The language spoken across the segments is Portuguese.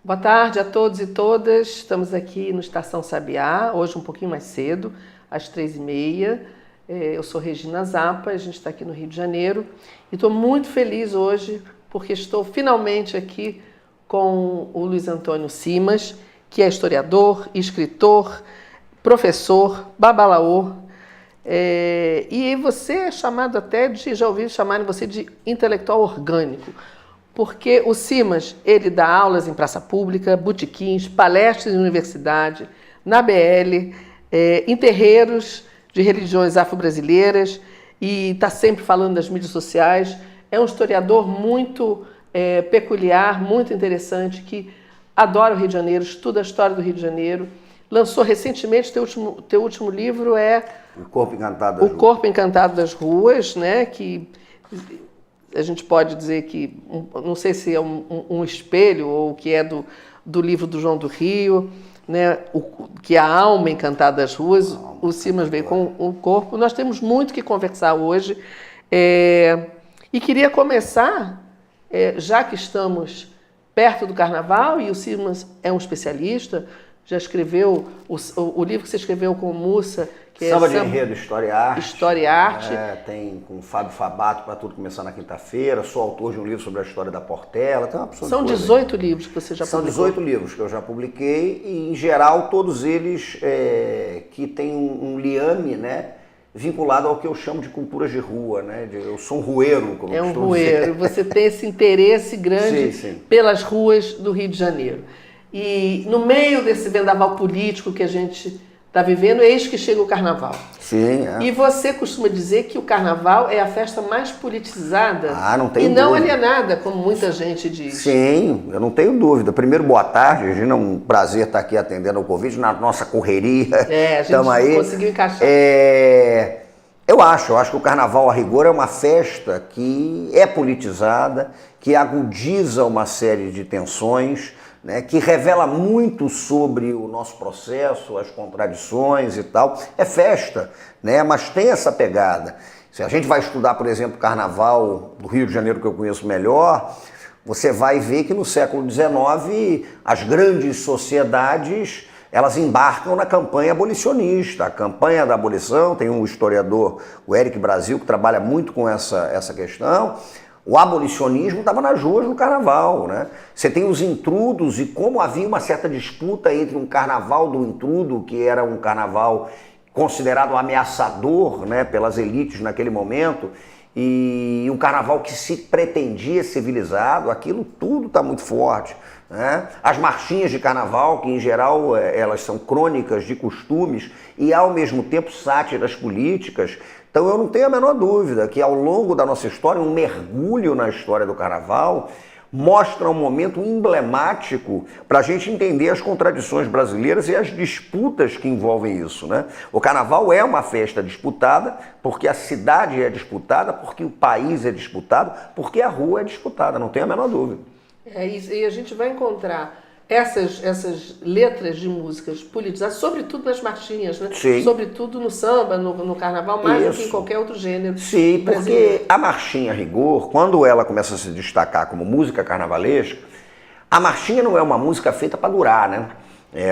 Boa tarde a todos e todas. Estamos aqui no Estação Sabiá, hoje um pouquinho mais cedo, às 3h30. Eu sou Regina Zappa, a gente está aqui no Rio de Janeiro e estou muito feliz hoje porque estou finalmente aqui com o Luiz Antônio Simas, que é historiador, escritor, professor, babalaô. E você é chamado até já ouvi chamarem você de intelectual orgânico. Porque o Simas, ele dá aulas em praça pública, botequins, palestras em universidade, na BL, em terreiros de religiões afro-brasileiras e está sempre falando das mídias sociais. É um historiador muito peculiar, muito interessante, que adora o Rio de Janeiro, estuda a história do Rio de Janeiro. Lançou recentemente, teu último livro é... O Corpo Encantado das Ruas. O Corpo Encantado das Ruas, né, que... A gente pode dizer que, não sei se é um espelho ou que é do livro do João do Rio, né? Que é a alma encantada das ruas, o Simas veio com o corpo. Nós temos muito que conversar hoje e queria começar, já que estamos perto do Carnaval e o Simas é um especialista, já escreveu o livro que você escreveu com o Mussa, que Samba de Enredo, História e Arte. História e Arte. Tem com o Fábio Fabato, para tudo começar na quinta-feira. Sou autor de um livro sobre a história da Portela. Tem uma opção São de coisa 18 livros que você já São publicou. 18 livros que eu já publiquei e, em geral, todos eles que têm um liame, né, vinculado ao que eu chamo de culturas de rua, né? Eu sou um rueiro, como eu costumo dizer. É um rueiro. Você tem esse interesse grande sim. pelas ruas do Rio de Janeiro. E no meio desse vendaval político que a gente está vivendo, eis que chega o Carnaval. Sim, E você costuma dizer que o Carnaval é a festa mais politizada não tenho e não dúvida. Alienada, como muita gente diz. Sim, eu não tenho dúvida. Primeiro, boa tarde, Regina, é um prazer estar aqui atendendo ao convite na nossa correria. A gente conseguiu encaixar. Eu acho que o Carnaval, a rigor, é uma festa que é politizada, que agudiza uma série de tensões, né, que revela muito sobre o nosso processo, as contradições e tal. É festa, né, mas tem essa pegada. Se a gente vai estudar, por exemplo, o Carnaval do Rio de Janeiro, que eu conheço melhor, você vai ver que no século XIX as grandes sociedades elas embarcam na campanha abolicionista. A campanha da abolição, tem um historiador, o Éric Brasil, que trabalha muito com essa questão. O abolicionismo estava nas ruas no Carnaval, né? Você tem os intrudos e como havia uma certa disputa entre um Carnaval do intrudo, que era um Carnaval considerado ameaçador, né, pelas elites naquele momento, e um Carnaval que se pretendia civilizado, aquilo tudo está muito forte, né? As marchinhas de Carnaval, que em geral elas são crônicas de costumes e ao mesmo tempo sátiras políticas. Então eu não tenho a menor dúvida que ao longo da nossa história, um mergulho na história do Carnaval mostra um momento emblemático para a gente entender as contradições brasileiras e as disputas que envolvem isso, né? O Carnaval é uma festa disputada porque a cidade é disputada, porque o país é disputado, porque a rua é disputada, não tenho a menor dúvida. E a gente vai encontrar essas letras de músicas politizadas, sobretudo nas marchinhas, né? Sim. Sobretudo no samba, no Carnaval, mais do Isso. que em qualquer outro gênero. Sim, porque a marchinha, a rigor, quando ela começa a se destacar como música carnavalesca, a marchinha não é uma música feita para durar, né?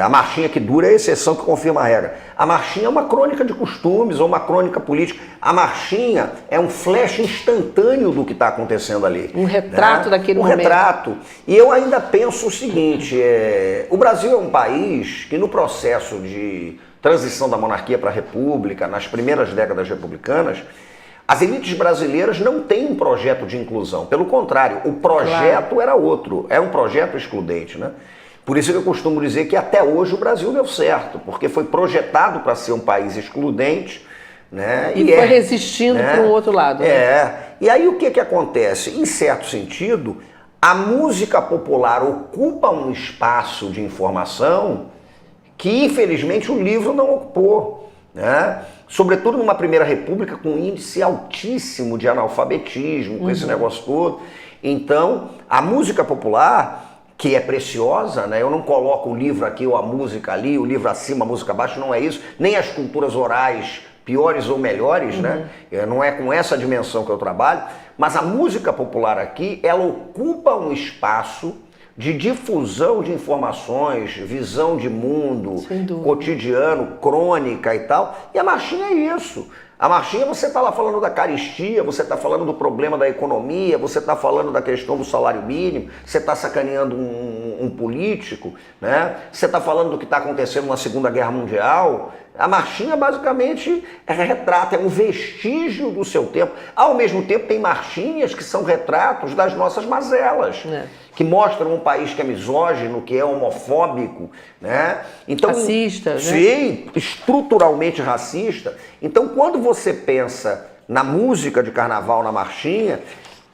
A marchinha que dura é a exceção que confirma a regra. A marchinha é uma crônica de costumes ou uma crônica política. A marchinha é um flash instantâneo do que está acontecendo ali. Um retrato, né, daquele momento. Um retrato. E eu ainda penso o seguinte, o Brasil é um país que no processo de transição da monarquia para a república, nas primeiras décadas republicanas, as elites brasileiras não têm um projeto de inclusão. Pelo contrário, o projeto era outro. É um projeto excludente, né? Por isso que eu costumo dizer que até hoje o Brasil deu certo, porque foi projetado para ser um país excludente, né? E foi resistindo, né, para um outro lado. Né? E aí o que acontece? Em certo sentido, a música popular ocupa um espaço de informação que, infelizmente, o livro não ocupou, né? Sobretudo numa primeira república com um índice altíssimo de analfabetismo, com esse negócio todo. Então, a música popular, que é preciosa, né? Eu não coloco o livro aqui ou a música ali, o livro acima, a música abaixo, não é isso. Nem as culturas orais piores ou melhores, né? Não é com essa dimensão que eu trabalho. Mas a música popular aqui, ela ocupa um espaço de difusão de informações, visão de mundo, cotidiano, crônica e tal. E a marchinha é isso. A marchinha, você está lá falando da caristia, você está falando do problema da economia, você está falando da questão do salário mínimo, você está sacaneando um político, né? Você está falando do que está acontecendo na Segunda Guerra Mundial. A marchinha basicamente retrata, é um vestígio do seu tempo. Ao mesmo tempo tem marchinhas que são retratos das nossas mazelas. Que mostram um país que é misógino, que é homofóbico, né? Então, racista, né? Sim, estruturalmente racista. Então, quando você pensa na música de carnaval, na marchinha,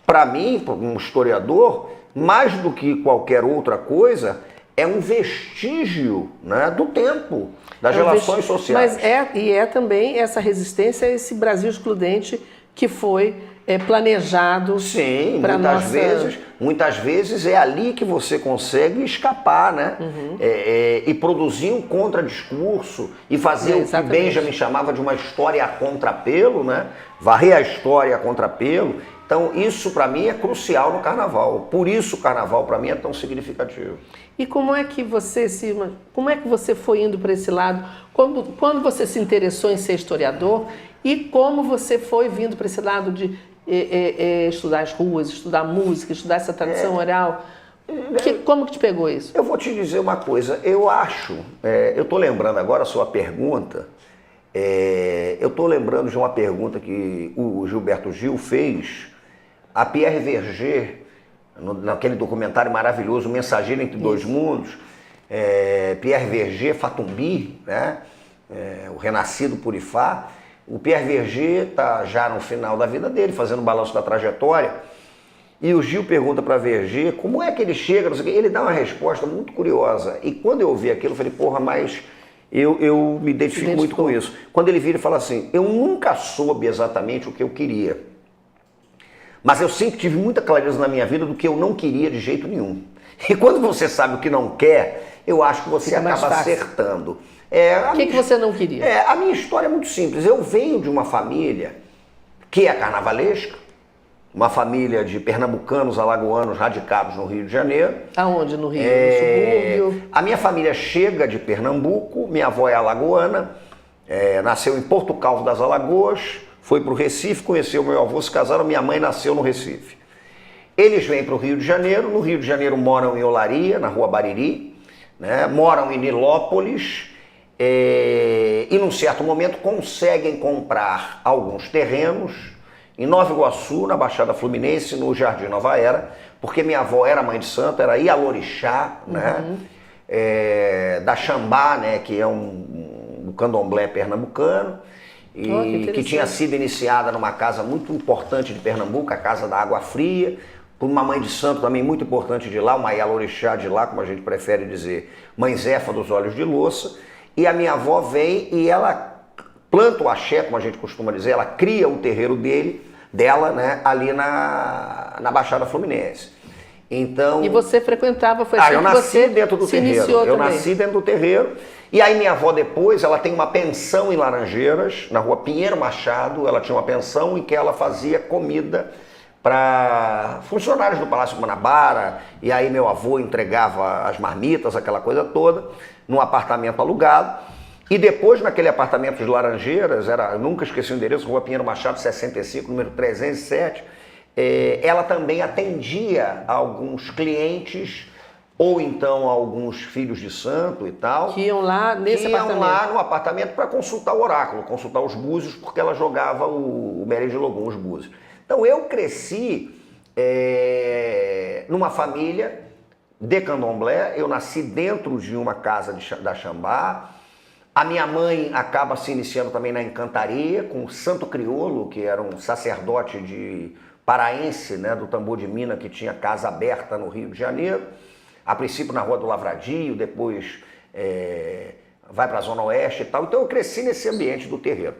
para mim, um historiador, mais do que qualquer outra coisa, é um vestígio, né, do tempo, das relações sociais. Mas é também essa resistência a esse Brasil excludente que foi planejado. Sim, muitas vezes é ali que você consegue escapar, né? E produzir um contradiscurso e fazer o que Benjamin chamava de uma história a contrapelo, né? Varrer a história a contrapelo. Então isso para mim é crucial no carnaval. Por isso o carnaval para mim é tão significativo. E como é que você foi indo para esse lado? Quando você se interessou em ser historiador e como você foi vindo para esse lado de estudar as ruas, estudar música, estudar essa tradição oral? Como que te pegou isso? Eu vou te dizer uma coisa, eu acho, eu estou lembrando agora a sua pergunta, eu estou lembrando de uma pergunta que o Gilberto Gil fez a Pierre Verger, naquele documentário maravilhoso, O Mensageiro entre Dois Mundos, Pierre Verger, Fatumbi, né? O renascido Purifá. O Pierre Verger está já no final da vida dele, fazendo um balanço da trajetória, e o Gil pergunta para Verger como é que ele chega, não sei o quê. Ele dá uma resposta muito curiosa, e quando eu ouvi aquilo, eu falei, porra, mas eu me identifico muito com isso. Quando ele vira e fala assim, eu nunca soube exatamente o que eu queria, mas eu sempre tive muita clareza na minha vida do que eu não queria de jeito nenhum. E quando você sabe o que não quer, eu acho que você acaba acertando. O que você não queria? A minha história é muito simples. Eu venho de uma família que é carnavalesca, uma família de pernambucanos, alagoanos radicados no Rio de Janeiro. Aonde? No Rio? No subúrbio? A minha família chega de Pernambuco, minha avó é alagoana, nasceu em Porto Calvo das Alagoas, foi para o Recife, conheceu meu avô, se casaram, minha mãe nasceu no Recife. Eles vêm para o Rio de Janeiro, no Rio de Janeiro moram em Olaria, na Rua Bariri, né? Moram em Nilópolis, e num certo momento conseguem comprar alguns terrenos em Nova Iguaçu, na Baixada Fluminense, no Jardim Nova Era, porque minha avó era mãe de santo, era Ialorixá, né? Da Xambá, né? Que é um candomblé pernambucano, e que tinha sido iniciada numa casa muito importante de Pernambuco, a Casa da Água Fria, por uma mãe de santo também muito importante de lá, uma Ialorixá de lá, como a gente prefere dizer, Mãe Zefa dos Olhos de Louça. E a minha avó vem e ela planta o axé, como a gente costuma dizer, ela cria o terreiro dela, né, ali na Baixada Fluminense. Então, e você frequentava, foi eu nasci dentro do terreiro. Eu nasci dentro do terreiro. E aí minha avó depois, ela tem uma pensão em Laranjeiras, na Rua Pinheiro Machado, ela tinha uma pensão em que ela fazia comida para funcionários do Palácio Guanabara, e aí meu avô entregava as marmitas, aquela coisa toda, num apartamento alugado. E depois, naquele apartamento de Laranjeiras, eu nunca esqueci o endereço, Rua Pinheiro Machado 65, número 307, ela também atendia alguns clientes, ou então alguns filhos de santo e tal, que iam lá nesse apartamento. Que iam lá no apartamento para consultar o oráculo, consultar os búzios, porque ela jogava o Mérida de Logum, os búzios. Então eu cresci numa família de candomblé, eu nasci dentro de uma casa da Xambá. A minha mãe acaba se iniciando também na encantaria com o Santo Criolo, que era um sacerdote paraense, né, do Tambor de Mina, que tinha casa aberta no Rio de Janeiro, a princípio na Rua do Lavradio, depois vai para a Zona Oeste e tal. Então eu cresci nesse ambiente do terreiro.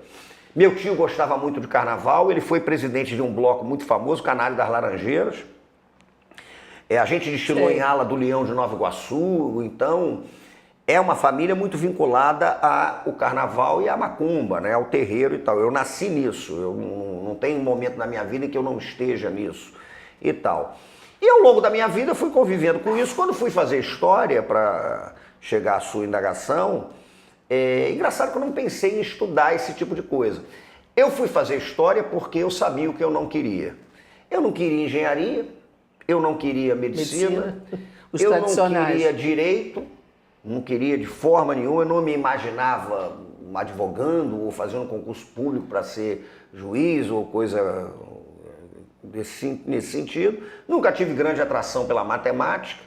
Meu tio gostava muito de carnaval, ele foi presidente de um bloco muito famoso, Canário das Laranjeiras. A gente desfilou em ala do Leão de Nova Iguaçu, então é uma família muito vinculada ao carnaval e à macumba, né, ao terreiro e tal. Eu nasci nisso, eu não tem um momento na minha vida em que eu não esteja nisso e tal. E ao longo da minha vida eu fui convivendo com isso. Quando fui fazer história, para chegar à sua indagação, é engraçado que eu não pensei em estudar esse tipo de coisa. Eu fui fazer história porque eu sabia o que eu não queria. Eu não queria engenharia, eu não queria medicina, Os eu tradicionais. não queria direito, não queria de forma nenhuma, eu não me imaginava advogando ou fazendo concurso público para ser juiz ou coisa nesse sentido. Nunca tive grande atração pela matemática,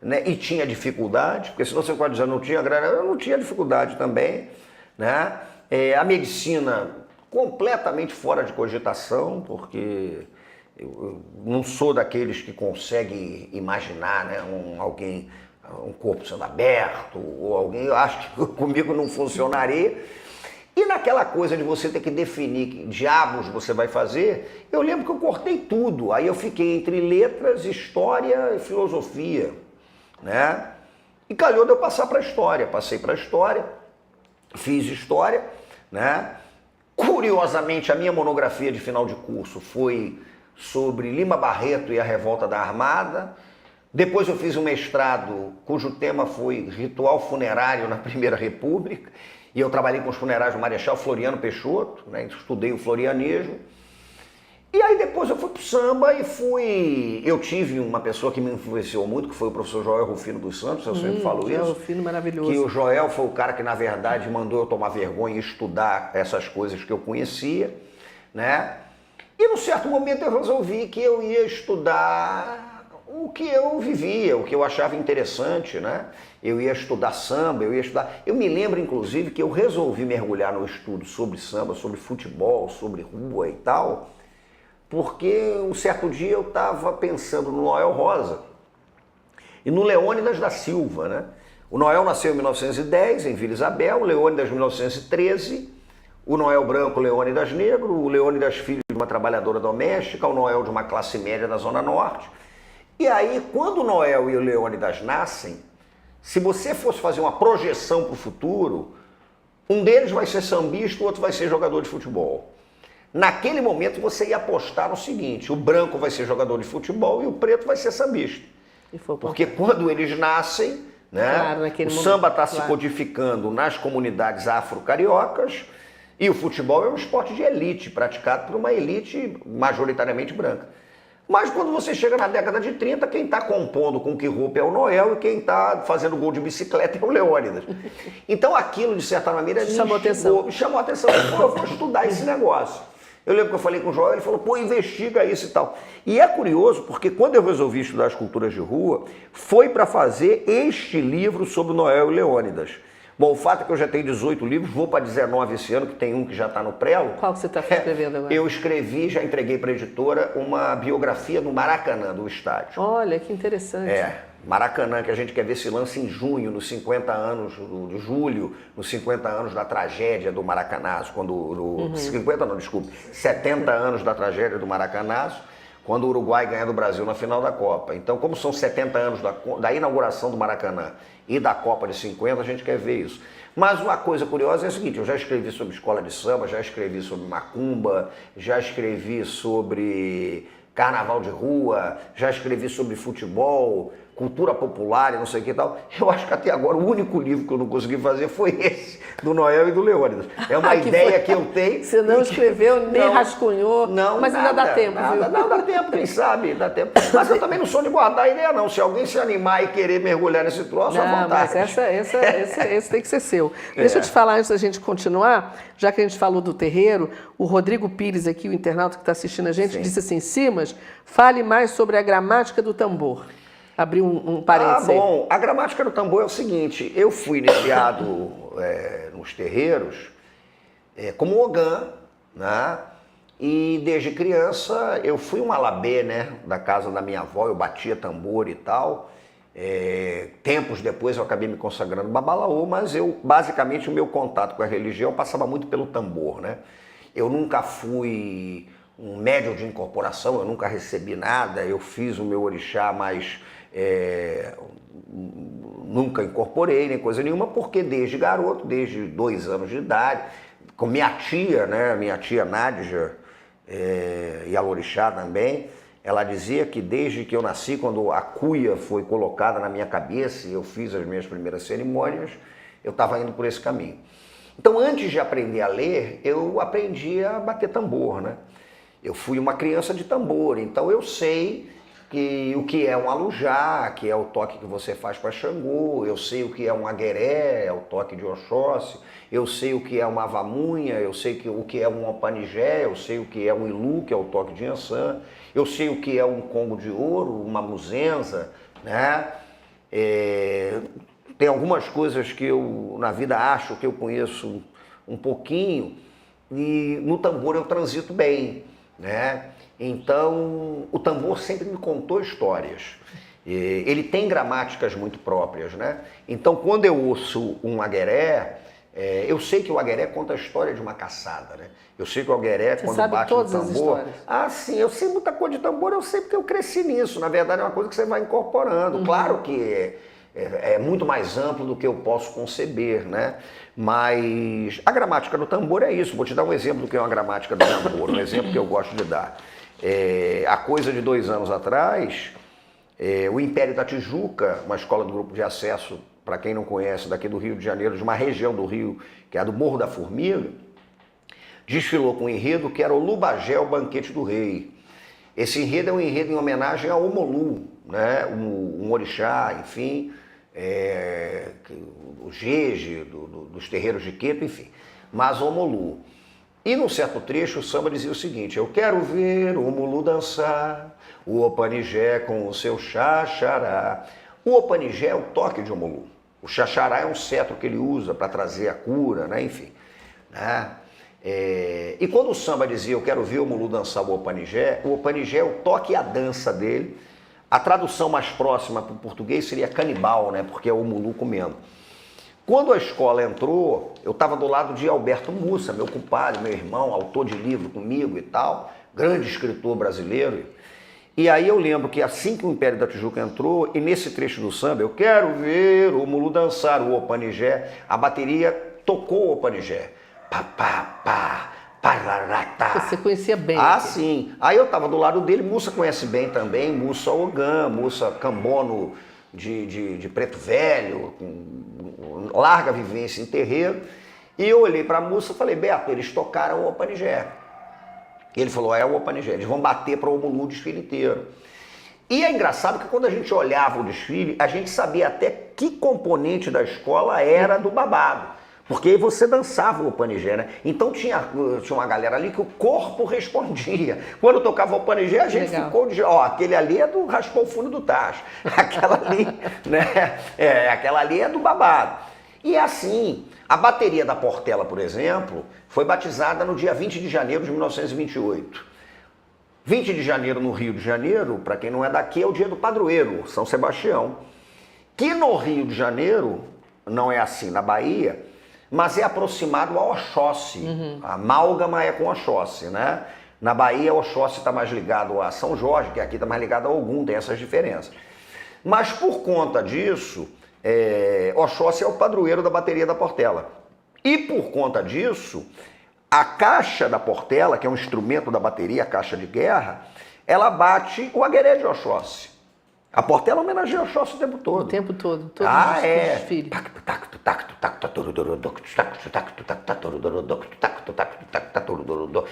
né? E tinha dificuldade, porque senão você pode dizer, não tinha grana, eu não tinha dificuldade também, né? A medicina completamente fora de cogitação, porque eu não sou daqueles que conseguem imaginar, né, um corpo sendo aberto, ou alguém, eu acho que comigo não funcionaria. E naquela coisa de você ter que definir que diabos você vai fazer, eu lembro que eu cortei tudo. Aí eu fiquei entre letras, história e filosofia, né? E calhou de eu passar para a história. Passei para a história, fiz história, né? Curiosamente, a minha monografia de final de curso foi sobre Lima Barreto e a Revolta da Armada. Depois eu fiz um mestrado cujo tema foi ritual funerário na Primeira República. E eu trabalhei com os funerais do Marechal Floriano Peixoto, né? Estudei o florianismo. E aí depois eu fui pro samba e eu tive uma pessoa que me influenciou muito, que foi o professor Joel Rufino dos Santos, eu sempre falo isso. Rufino maravilhoso. Que o Joel foi o cara que, na verdade, mandou eu tomar vergonha e estudar essas coisas que eu conhecia, né? E num certo momento eu resolvi que eu ia estudar o que eu vivia, o que eu achava interessante, né? Eu ia estudar samba, eu ia estudar... Eu me lembro, inclusive, que eu resolvi mergulhar no estudo sobre samba, sobre futebol, sobre rua e tal, porque um certo dia eu estava pensando no Noel Rosa e no Leônidas da Silva, né? O Noel nasceu em 1910, em Vila Isabel, o Leônidas em 1913, o Noel branco, o Leônidas negro, o Leônidas filho de uma trabalhadora doméstica, o Noel de uma classe média da Zona Norte. E aí, quando o Noel e o Leônidas nascem, se você fosse fazer uma projeção para o futuro, um deles vai ser sambista, o outro vai ser jogador de futebol. Naquele momento você ia apostar no seguinte, o branco vai ser jogador de futebol e o preto vai ser sambista. Porque quando eles nascem, né, claro, o samba está se codificando nas comunidades afro-cariocas e o futebol é um esporte de elite, praticado por uma elite majoritariamente branca. Mas quando você chega na década de 30, quem está compondo com que roupa é o Noel e quem está fazendo gol de bicicleta é o Leônidas. Então aquilo, de certa maneira, me chamou a atenção. Pô, eu vou estudar esse negócio. Eu lembro que eu falei com o Joel, ele falou, pô, investiga isso e tal. E é curioso, porque quando eu resolvi estudar as culturas de rua, foi para fazer este livro sobre o Noel e Leônidas. Bom, o fato é que eu já tenho 18 livros, vou para 19 esse ano, que tem um que já está no prelo. Qual que você está escrevendo agora? Eu escrevi, já entreguei para a editora, uma biografia do Maracanã, do estádio. Olha, que interessante. Maracanã, que a gente quer ver se lança em junho, nos 50 anos de julho, nos 50 anos da tragédia do Maracanazo, 70 anos da tragédia do Maracanazo, quando o Uruguai ganha do Brasil na final da Copa. Então, como são 70 anos da inauguração do Maracanã e da Copa de 50, a gente quer ver isso. Mas uma coisa curiosa é a seguinte, eu já escrevi sobre escola de samba, já escrevi sobre macumba, já escrevi sobre carnaval de rua, já escrevi sobre futebol, cultura popular e não sei o que e tal. Eu acho que até agora o único livro que eu não consegui fazer foi esse, do Noel e do Leônidas. É uma ideia que eu tenho. Você não escreveu, nem rascunhou, mas ainda dá tempo, viu? Não, dá tempo, quem sabe, dá tempo. Mas eu também não sou de guardar a ideia, não. Se alguém se animar e querer mergulhar nesse troço, à vontade. Mas esse tem que ser seu. Deixa eu te falar, antes da gente continuar, já que a gente falou do terreiro, o Rodrigo Pires aqui, o internauta que está assistindo a gente, disse assim, Simas, fale mais sobre a gramática do tambor. Abriu um parênteses. Bom, a gramática do tambor é o seguinte, eu fui iniciado nos terreiros como ogã, né? E desde criança eu fui um alabê, né? Da casa da minha avó, eu batia tambor e tal. Tempos depois eu acabei me consagrando babalaô, mas basicamente o meu contato com a religião passava muito pelo tambor, né? Eu nunca fui um médium de incorporação, eu nunca recebi nada, eu fiz o meu orixá, mas nunca incorporei nem coisa nenhuma, porque desde garoto, desde 2 anos de idade, com minha tia, né, minha tia Nádia e a orixá também, ela dizia que desde que eu nasci, quando a cuia foi colocada na minha cabeça e eu fiz as minhas primeiras cerimônias, eu estava indo por esse caminho. Então, antes de aprender a ler, eu aprendi a bater tambor, né? Eu fui uma criança de tambor, então eu sei o que é um alujá, que é o toque que você faz para Xangô, eu sei o que é um agueré, é o toque de Oxóssi, eu sei o que é uma vamunha, eu sei o que é um opanigé, eu sei o que é um ilu, que é o toque de Iansã, eu sei o que é um congo de ouro, uma muzenza, né? Tem algumas coisas que eu, na vida, acho que eu conheço um pouquinho, e no tambor eu transito bem, né? Então, o tambor sempre me contou histórias. Ele tem gramáticas muito próprias, né? Então, quando eu ouço um agueré, eu sei que o agueré conta a história de uma caçada, né? Eu sei que o agueré, Você quando sabe bate todas no as tambor... histórias? Ah, sim, eu sei muita coisa de tambor, eu sei porque eu cresci nisso. Na verdade, é uma coisa que você vai incorporando. Claro que é muito mais amplo do que eu posso conceber, né? Mas a gramática do tambor é isso. Vou te dar um exemplo do que é uma gramática do tambor, um exemplo que eu gosto de dar. Há coisa de 2 anos atrás, o Império da Tijuca, uma escola do grupo de acesso, para quem não conhece, daqui do Rio de Janeiro, de uma região do Rio, que é a do Morro da Formiga, desfilou com um enredo que era o Lubagé, o Banquete do Rei. Esse enredo é um enredo em homenagem ao Omolu, né? um orixá, enfim, o Jeje, dos terreiros de Queto, enfim, mas Omolu. E num certo trecho o samba dizia o seguinte: eu quero ver o Omolu dançar, o Opanigé com o seu xaxará. O Opanigé é o toque de Omolu. O xaxará é um cetro que ele usa para trazer a cura, né? Enfim. Né? E quando o samba dizia eu quero ver o Omolu dançar o Opanigé é o toque e a dança dele. A tradução mais próxima para o português seria canibal, né? Porque é o Omolu comendo. Quando a escola entrou, eu estava do lado de Alberto Mussa, meu compadre, meu irmão, autor de livro comigo e tal, grande escritor brasileiro. E aí eu lembro que assim que o Império da Tijuca entrou, e nesse trecho do samba, eu quero ver o Omolu dançar o Opanigé, a bateria tocou o Opanigé. Pá, pá, pá, pararatá. Você conhecia bem. Ah, sim. Aí eu estava do lado dele, Mussa conhece bem também, Mussa Ogã, Mussa Cambono de Preto Velho, com larga vivência em terreiro. E eu olhei para a Mussa e falei: Beto, eles tocaram o Opanigé. E ele falou: é o Opanigé, eles vão bater para o Omolu o desfile inteiro. E é engraçado que quando a gente olhava o desfile, a gente sabia até que componente da escola era do babado. Porque aí você dançava o Opanigé, né? Então tinha uma galera ali que o corpo respondia. Quando tocava o Opanigé, a gente ficou de... Ó, aquele ali é do raspou o fundo do tacho. Aquela ali, né? Aquela ali é do babado. E assim, a bateria da Portela, por exemplo, foi batizada no dia 20 de janeiro de 1928. 20 de janeiro no Rio de Janeiro, para quem não é daqui, é o dia do padroeiro, São Sebastião. Que no Rio de Janeiro, não é assim na Bahia, mas é aproximado ao Oxóssi. A amálgama é com Oxóssi, né? Na Bahia, o Oxóssi está mais ligado a São Jorge, que aqui está mais ligado a Ogum, tem essas diferenças. Mas por conta disso, Oxóssi é o padroeiro da bateria da Portela. E por conta disso, a caixa da Portela, que é um instrumento da bateria, a caixa de guerra, ela bate o agueré de Oxóssi. A Portela homenageia Oxóssi o tempo todo. O tempo todo. Desfile.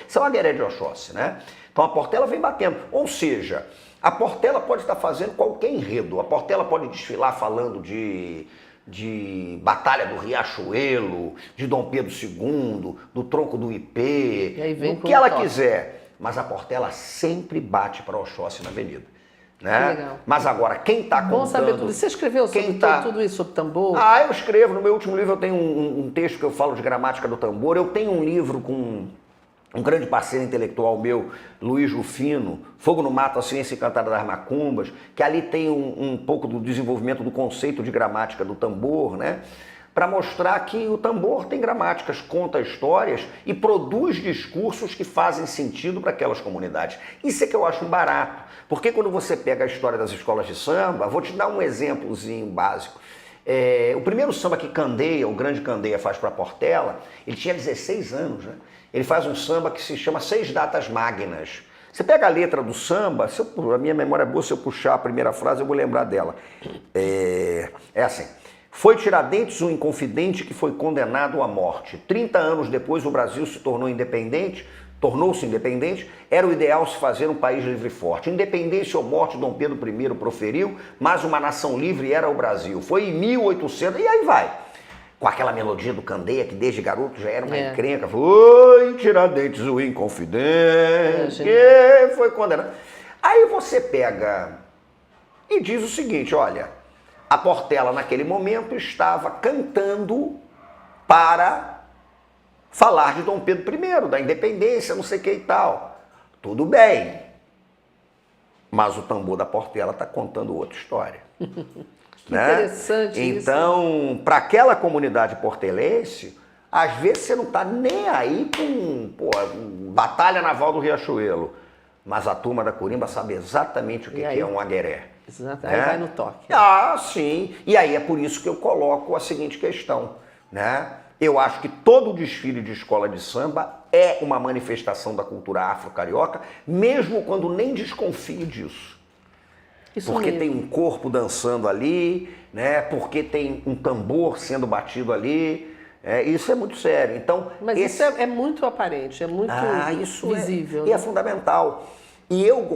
Isso é o agueré de Oxóssi, né? Então a Portela vem batendo. Ou seja, a Portela pode estar fazendo qualquer enredo. A Portela pode desfilar falando de Batalha do Riachuelo, de Dom Pedro II, do Tronco do Ipê, do que ela quiser. Mas a Portela sempre bate para Oxóssi na avenida. Né? Legal. Mas agora, quem está contando... Bom saber tudo. Você escreveu sobre tudo isso, sobre tambor? Ah, eu escrevo. No meu último livro eu tenho um texto que eu falo de gramática do tambor. Eu tenho um livro com um grande parceiro intelectual meu, Luiz Rufino, Fogo no Mato, a Ciência Encantada das Macumbas, que ali tem um pouco do desenvolvimento do conceito de gramática do tambor, né? Para mostrar que o tambor tem gramáticas, conta histórias e produz discursos que fazem sentido para aquelas comunidades. Isso é que eu acho um barato, porque quando você pega a história das escolas de samba, vou te dar um exemplozinho básico. O primeiro samba que Candeia, o grande Candeia, faz para Portela, ele tinha 16 anos, né? Ele faz um samba que se chama 6 Datas Magnas. Você pega a letra do samba, a minha memória é boa, se eu puxar a primeira frase eu vou lembrar dela. É assim: foi Tiradentes um inconfidente que foi condenado à morte. 30 anos depois o Brasil se tornou independente, tornou-se independente, era o ideal se fazer um país livre e forte. Independência ou morte Dom Pedro I proferiu, mas uma nação livre era o Brasil. Foi em 1800, e aí vai. Com aquela melodia do Candeia, que desde garoto já era uma encrenca. Foi Tiradentes o inconfidente, que foi condenado. Aí você pega e diz o seguinte, olha, a Portela naquele momento estava cantando para falar de Dom Pedro I, da independência, não sei o que e tal. Tudo bem, mas o tambor da Portela está contando outra história. Que interessante isso. Então, para aquela comunidade portelense, às vezes você não está nem aí com Batalha Naval do Riachuelo, mas a turma da Corimba sabe exatamente o que é um agueré. Exato, aí vai no toque. Ah, sim. E aí é por isso que eu coloco a seguinte questão, né? Eu acho que todo desfile de escola de samba é uma manifestação da cultura afro-carioca, mesmo quando nem desconfio disso. Isso porque mesmo. Tem um corpo dançando ali, né? Porque tem um tambor sendo batido ali. Isso é muito sério. Então, mas isso é muito aparente, é muito visível. E é fundamental. E eu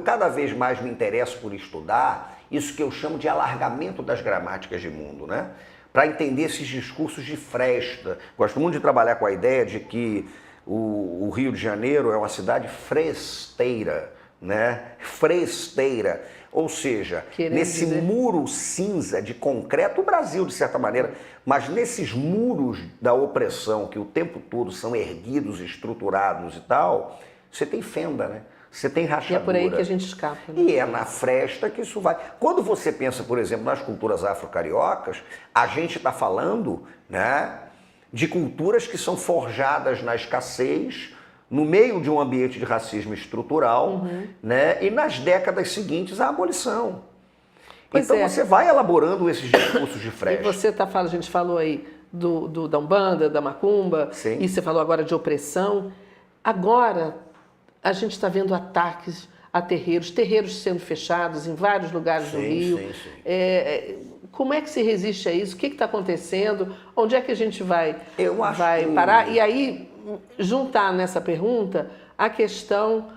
cada vez mais me interesso por estudar isso que eu chamo de alargamento das gramáticas de mundo, né? Para entender esses discursos de fresta. Gosto muito de trabalhar com a ideia de que o Rio de Janeiro é uma cidade fresteira, né? Fresteira. Ou seja, nesse muro cinza de concreto, o Brasil, de certa maneira, mas nesses muros da opressão que o tempo todo são erguidos, estruturados e tal, você tem fenda, né? Você tem rachadura. E é por aí que a gente escapa. Né? E é na fresta que isso vai. Quando você pensa, por exemplo, nas culturas afro-cariocas, a gente está falando, né, de culturas que são forjadas na escassez, no meio de um ambiente de racismo estrutural, né, e nas décadas seguintes a abolição. Então você vai elaborando esses discursos de fresta. E você a gente falou aí da Umbanda, da Macumba, sim. E você falou agora de opressão. Agora a gente está vendo ataques a terreiros sendo fechados em vários lugares do Rio. Sim. Como é que se resiste a isso? O que está acontecendo? Onde é que a gente vai que... parar? E aí, juntar nessa pergunta a questão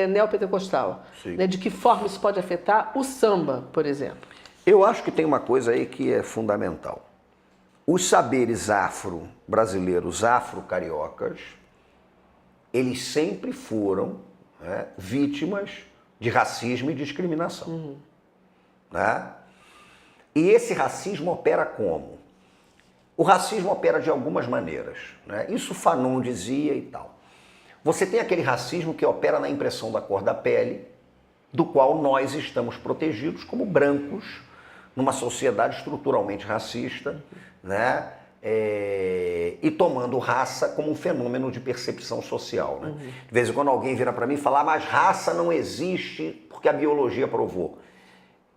neopentecostal. Né? De que forma isso pode afetar o samba, por exemplo? Eu acho que tem uma coisa aí que é fundamental. Os saberes afro-brasileiros, afro-cariocas, eles sempre foram, né, vítimas de racismo e discriminação. Né? E esse racismo opera como? O racismo opera de algumas maneiras. Né? Isso Fanon dizia e tal. Você tem aquele racismo que opera na impressão da cor da pele, do qual nós estamos protegidos como brancos, numa sociedade estruturalmente racista, né? E tomando raça como um fenômeno de percepção social. Né? De vez em quando alguém vira para mim e fala, mas raça não existe porque a biologia provou.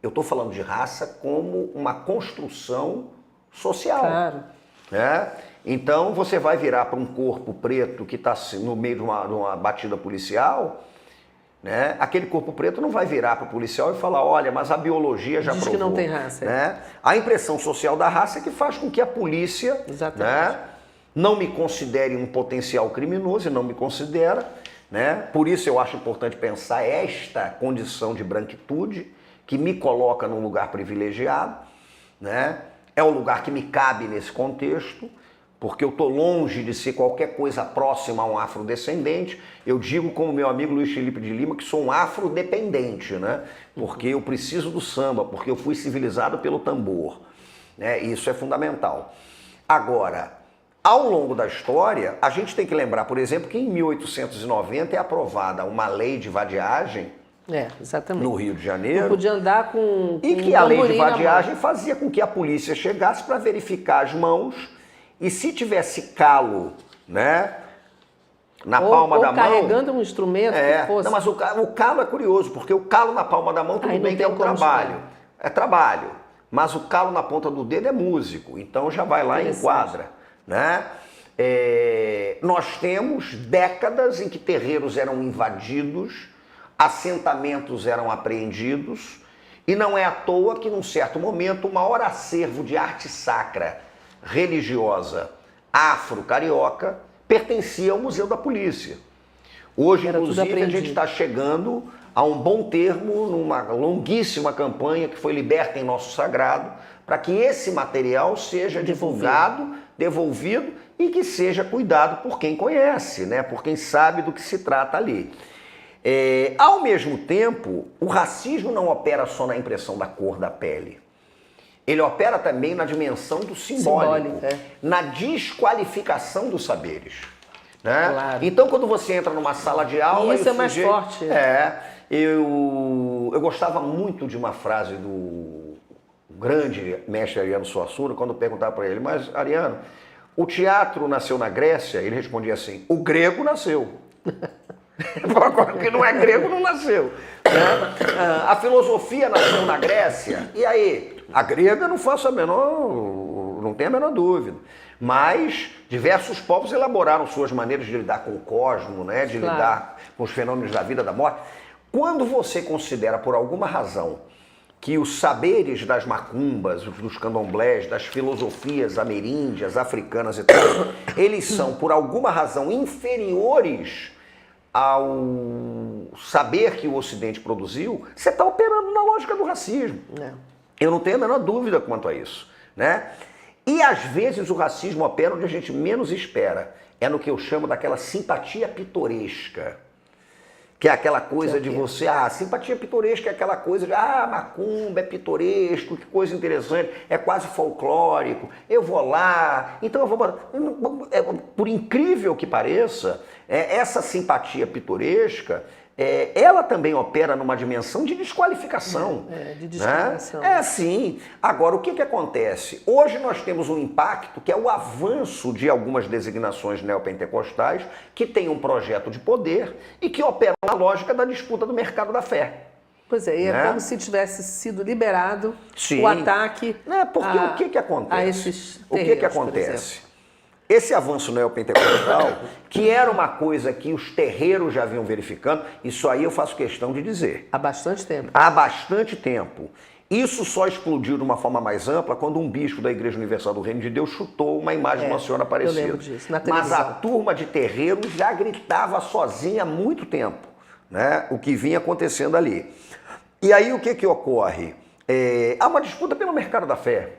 Eu estou falando de raça como uma construção social. Claro. Né? Então você vai virar para um corpo preto que está no meio de uma batida policial, né? Aquele corpo preto não vai virar para o policial e falar, olha, mas a biologia já diz provou. Que não tem raça. Né? A impressão social da raça é que faz com que a polícia, né, não me considere um potencial criminoso, e não me considera. Né? Por isso eu acho importante pensar esta condição de branquitude, que me coloca num lugar privilegiado, né? É o lugar que me cabe nesse contexto, porque eu estou longe de ser qualquer coisa próxima a um afrodescendente. Eu digo, como meu amigo Luiz Felipe de Lima, que sou um afrodependente, né? Porque eu preciso do samba, porque eu fui civilizado pelo tambor. Né? Isso é fundamental. Agora, ao longo da história, a gente tem que lembrar, por exemplo, que em 1890 é aprovada uma lei de vadiagem, exatamente. No Rio de Janeiro. Não podia andar com e que a lei de vadiagem fazia com que a polícia chegasse para verificar as mãos e se tivesse calo, né, na palma da mão... carregando um instrumento que fosse... Não, mas o calo é curioso, porque o calo na palma da mão, tudo bem que é um trabalho. É trabalho. Mas o calo na ponta do dedo é músico, então já vai lá e enquadra. Né? Nós temos décadas em que terreiros eram invadidos, assentamentos eram apreendidos, e não é à toa que, num certo momento, o maior acervo de arte sacra religiosa afro-carioca pertencia ao Museu da Polícia. Hoje, inclusive, a gente está chegando a um bom termo numa longuíssima campanha que foi Liberta em Nosso Sagrado, para que esse material seja divulgado, devolvido e que seja cuidado por quem conhece, né? Por quem sabe do que se trata ali. Ao mesmo tempo, o racismo não opera só na impressão da cor da pele. Ele opera também na dimensão do simbólico, na desqualificação dos saberes. Né? Claro. Então, quando você entra numa sala de aula... Isso é mais forte. Eu gostava muito de uma frase do grande mestre Ariano Suassuna, quando perguntava para ele, mas Ariano, o teatro nasceu na Grécia? Ele respondia assim, o grego nasceu. Agora, que não é grego, não nasceu. Né? A filosofia nasceu na Grécia, e aí? A grega não tem a menor dúvida. Mas diversos povos elaboraram suas maneiras de lidar com o cosmos, né? De lidar com os fenômenos da vida, da morte. Quando você considera, por alguma razão, que os saberes das macumbas, dos candomblés, das filosofias ameríndias, africanas e tal, eles são, por alguma razão, inferiores ao saber que o Ocidente produziu, você está operando na lógica do racismo. Eu não tenho a menor dúvida quanto a isso, né? E às vezes o racismo opera onde a gente menos espera. É no que eu chamo daquela simpatia pitoresca. Que é aquela coisa de você, simpatia pitoresca é aquela coisa de, macumba é pitoresco, que coisa interessante, é quase folclórico, eu vou lá, então eu vou... Por incrível que pareça, essa simpatia pitoresca, ela também opera numa dimensão de desqualificação. De discriminação. Né? Sim. Agora, o que acontece? Hoje nós temos um impacto que é o avanço de algumas designações neopentecostais que têm um projeto de poder e que operam na lógica da disputa do mercado da fé. Pois é, é como se tivesse sido liberado o ataque porque o que acontece? A esses terreiros, o que acontece? Esse avanço neopentecostal, que era uma coisa que os terreiros já vinham verificando, isso aí eu faço questão de dizer. Há bastante tempo. Há bastante tempo. Isso só explodiu de uma forma mais ampla quando um bispo da Igreja Universal do Reino de Deus chutou uma imagem de uma senhora Aparecida. Eu lembro disso, na televisão. Mas a turma de terreiros já gritava sozinha há muito tempo, né? O que vinha acontecendo ali. E aí o que ocorre? Há uma disputa pelo mercado da fé.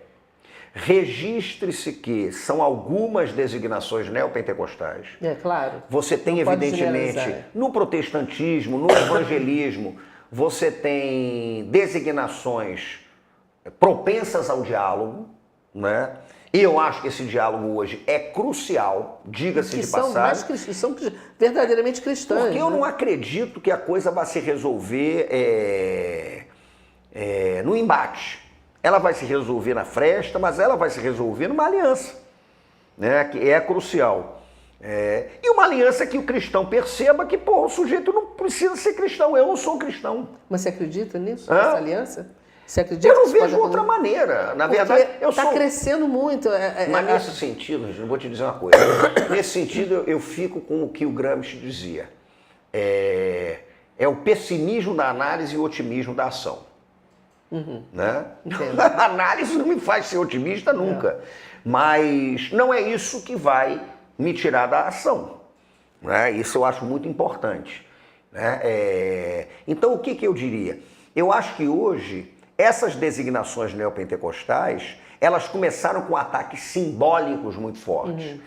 Registre-se que são algumas designações neopentecostais. Claro. Você tem, evidentemente, no protestantismo, no evangelismo, você tem designações propensas ao diálogo, né? E eu acho que esse diálogo hoje é crucial, diga-se de passagem. São verdadeiramente cristãs. Porque eu não acredito que a coisa vá se resolver no embate. Ela vai se resolver na fresta, mas ela vai se resolver numa aliança, né, que é crucial. E uma aliança que o cristão perceba que, o sujeito não precisa ser cristão, eu não sou cristão. Mas você acredita nisso, nessa aliança? Você acredita eu não vejo outra maneira. Na verdade, está crescendo muito. Mas nesse sentido, eu vou te dizer uma coisa. Nesse sentido, eu fico com o que o Gramsci dizia. É o pessimismo da análise e o otimismo da ação. Né? A análise não me faz ser otimista nunca, mas não é isso que vai me tirar da ação, né? Isso eu acho muito importante, né? Então o que eu diria? Eu acho que hoje essas designações neopentecostais, elas começaram com ataques simbólicos muito fortes.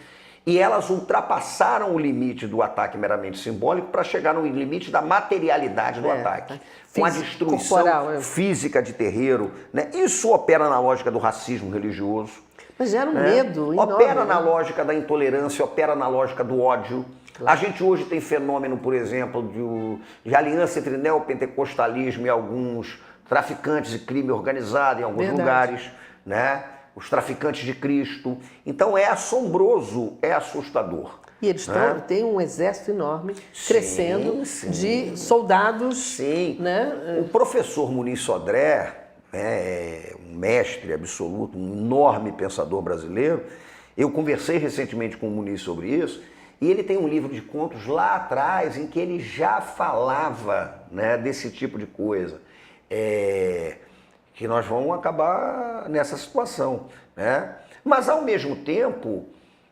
E elas ultrapassaram o limite do ataque meramente simbólico para chegar no limite da materialidade do ataque. Com a destruição física de terreiro. Né? Isso opera na lógica do racismo religioso. Mas gera um medo enorme. Opera na lógica da intolerância, opera na lógica do ódio. Claro. A gente hoje tem fenômeno, por exemplo, de aliança entre neopentecostalismo e alguns traficantes de crime organizado em alguns lugares, né? Os traficantes de Cristo. Então é assombroso, é assustador. E eles têm um exército enorme, crescendo, de soldados. Né? O professor Muniz Sodré, um mestre absoluto, um enorme pensador brasileiro, Eu conversei recentemente com o Muniz sobre isso, e ele tem um livro de contos lá atrás em que ele já falava, né, desse tipo de coisa. Que nós vamos acabar nessa situação, né? Mas, ao mesmo tempo,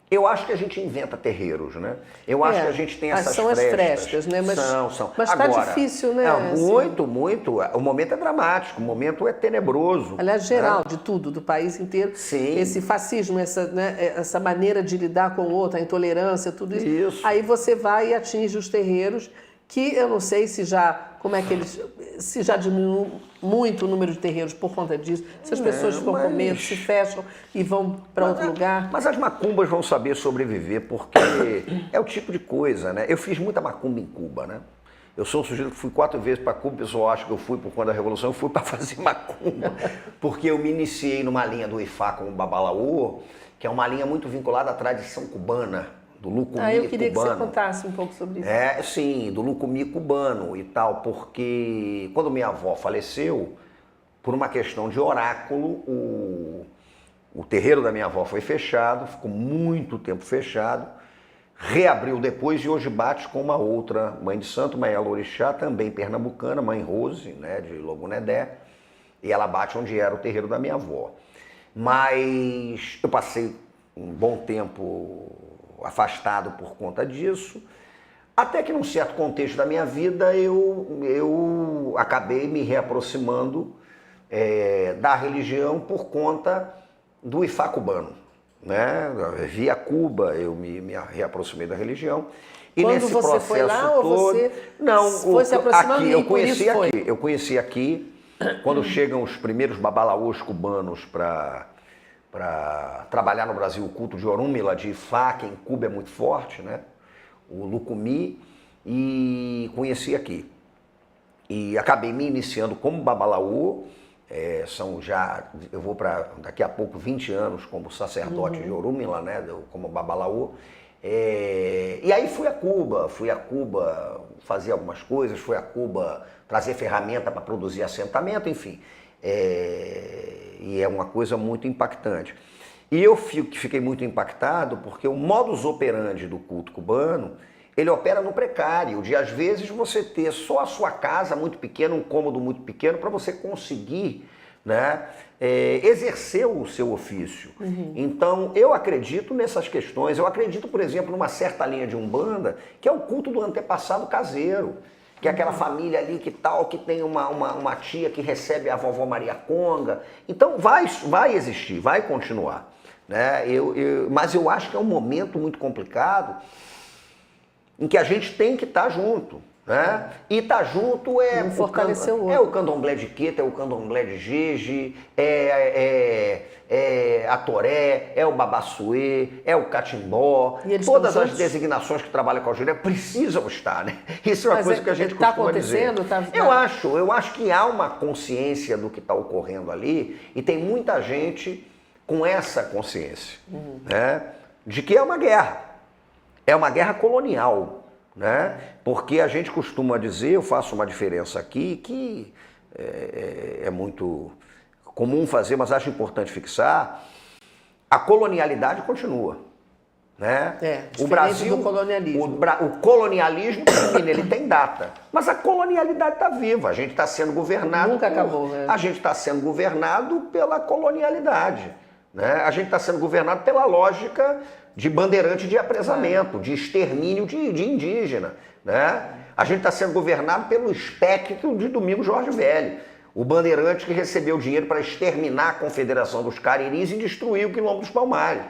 eu acho que a gente inventa terreiros, né? Eu acho que a gente tem essas são frestas. As frestas, né? Mas, são. Mas está difícil, né? Muito, muito. O momento é dramático, o momento é tenebroso. Aliás, geral, de tudo, do país inteiro. Sim. Esse fascismo, essa maneira de lidar com o outro, a intolerância, tudo isso. Isso. Aí você vai e atinge os terreiros, que eu não sei se já, se já diminuiu muito o número de terreiros por conta disso, se as pessoas ficam com medo, se fecham e vão para outro lugar. Mas as macumbas vão saber sobreviver, porque é o tipo de coisa, né? Eu fiz muita macumba em Cuba, né? Eu sou um sujeito que fui 4 vezes para Cuba, o pessoal acha que eu fui por conta da Revolução, eu fui para fazer macumba, porque eu me iniciei numa linha do Ifá com o Babalaô, que é uma linha muito vinculada à tradição cubana, do lucumi cubano. Eu queria que você contasse um pouco sobre isso. Sim, do lucumi cubano e tal, porque quando minha avó faleceu, por uma questão de oráculo, o terreiro da minha avó foi fechado, ficou muito tempo fechado, reabriu depois e hoje bate com uma outra mãe de santo, Mãe Alorixá, também pernambucana, Mãe Rose, né, de Logunedé, e ela bate onde era o terreiro da minha avó. Mas eu passei um bom tempo afastado por conta disso, até que num certo contexto da minha vida eu acabei me reaproximando da religião por conta do Ifá cubano, né? Via Cuba eu me reaproximei da religião. E quando nesse você processo foi lá todo, ou você foi se aproximando aqui, e por isso foi? Eu conheci aqui, quando chegam os primeiros babalaôs cubanos para trabalhar no Brasil o culto de Orúmila, de Ifá, que em Cuba é muito forte, né? O lucumi, e conheci aqui. E acabei me iniciando como babalaô, eu vou para daqui a pouco 20 anos como sacerdote de Orúmila, né? Como babalaô. E aí fui a Cuba fazer algumas coisas, fui a Cuba trazer ferramenta para produzir assentamento, enfim. E é uma coisa muito impactante. E eu fiquei muito impactado porque o modus operandi do culto cubano, ele opera no precário, de às vezes você ter só a sua casa muito pequena, um cômodo muito pequeno, para você conseguir, né, exercer o seu ofício. Então, eu acredito nessas questões. Eu acredito, por exemplo, numa certa linha de Umbanda, que é o culto do antepassado caseiro, que é aquela família ali que tem uma tia que recebe a vovó Maria Conga. Então vai existir, vai continuar, né? Mas eu acho que é um momento muito complicado em que a gente tem que estar junto, né? E estar junto é o candomblé de Queta, é o candomblé de Jeje, a Toré, é o Babassuê, é o Catimbó, todas as designações que trabalham com a Juré precisam estar, né? Isso é uma coisa que a gente costuma dizer. Eu acho que há uma consciência do que está ocorrendo ali e tem muita gente com essa consciência, né? De que é uma guerra colonial, né? Porque a gente costuma dizer, eu faço uma diferença aqui, que é muito comum fazer, mas acho importante fixar, a colonialidade continua, né? O Brasil do colonialismo. O colonialismo, ele tem data, mas a colonialidade está viva, a gente está sendo governado... Nunca acabou, né? A gente está sendo governado pela colonialidade, né? A gente está sendo governado pela lógica de bandeirante de apresamento, de extermínio de indígena, né? A gente está sendo governado pelo espectro de Domingos Jorge Velho, o bandeirante que recebeu dinheiro para exterminar a Confederação dos Cariris e destruir o Quilombo dos Palmares.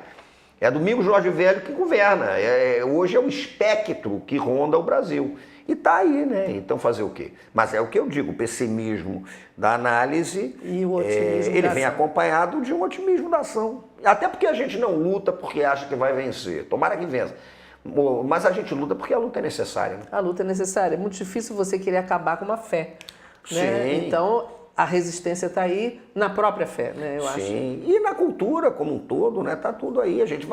É Domingos Jorge Velho que governa, hoje é o espectro que ronda o Brasil. E tá aí, né? Então fazer o quê? Mas é o que eu digo, o pessimismo da análise, e o otimismo ele vem acompanhado de um otimismo da ação. Até porque a gente não luta porque acha que vai vencer. Tomara que vença. Mas a gente luta porque a luta é necessária. Né? A luta é necessária. É muito difícil você querer acabar com uma fé. Né? Sim. Então, a resistência está aí na própria fé, né? Eu acho. Sim. E na cultura como um todo, né? Tá tudo aí. A gente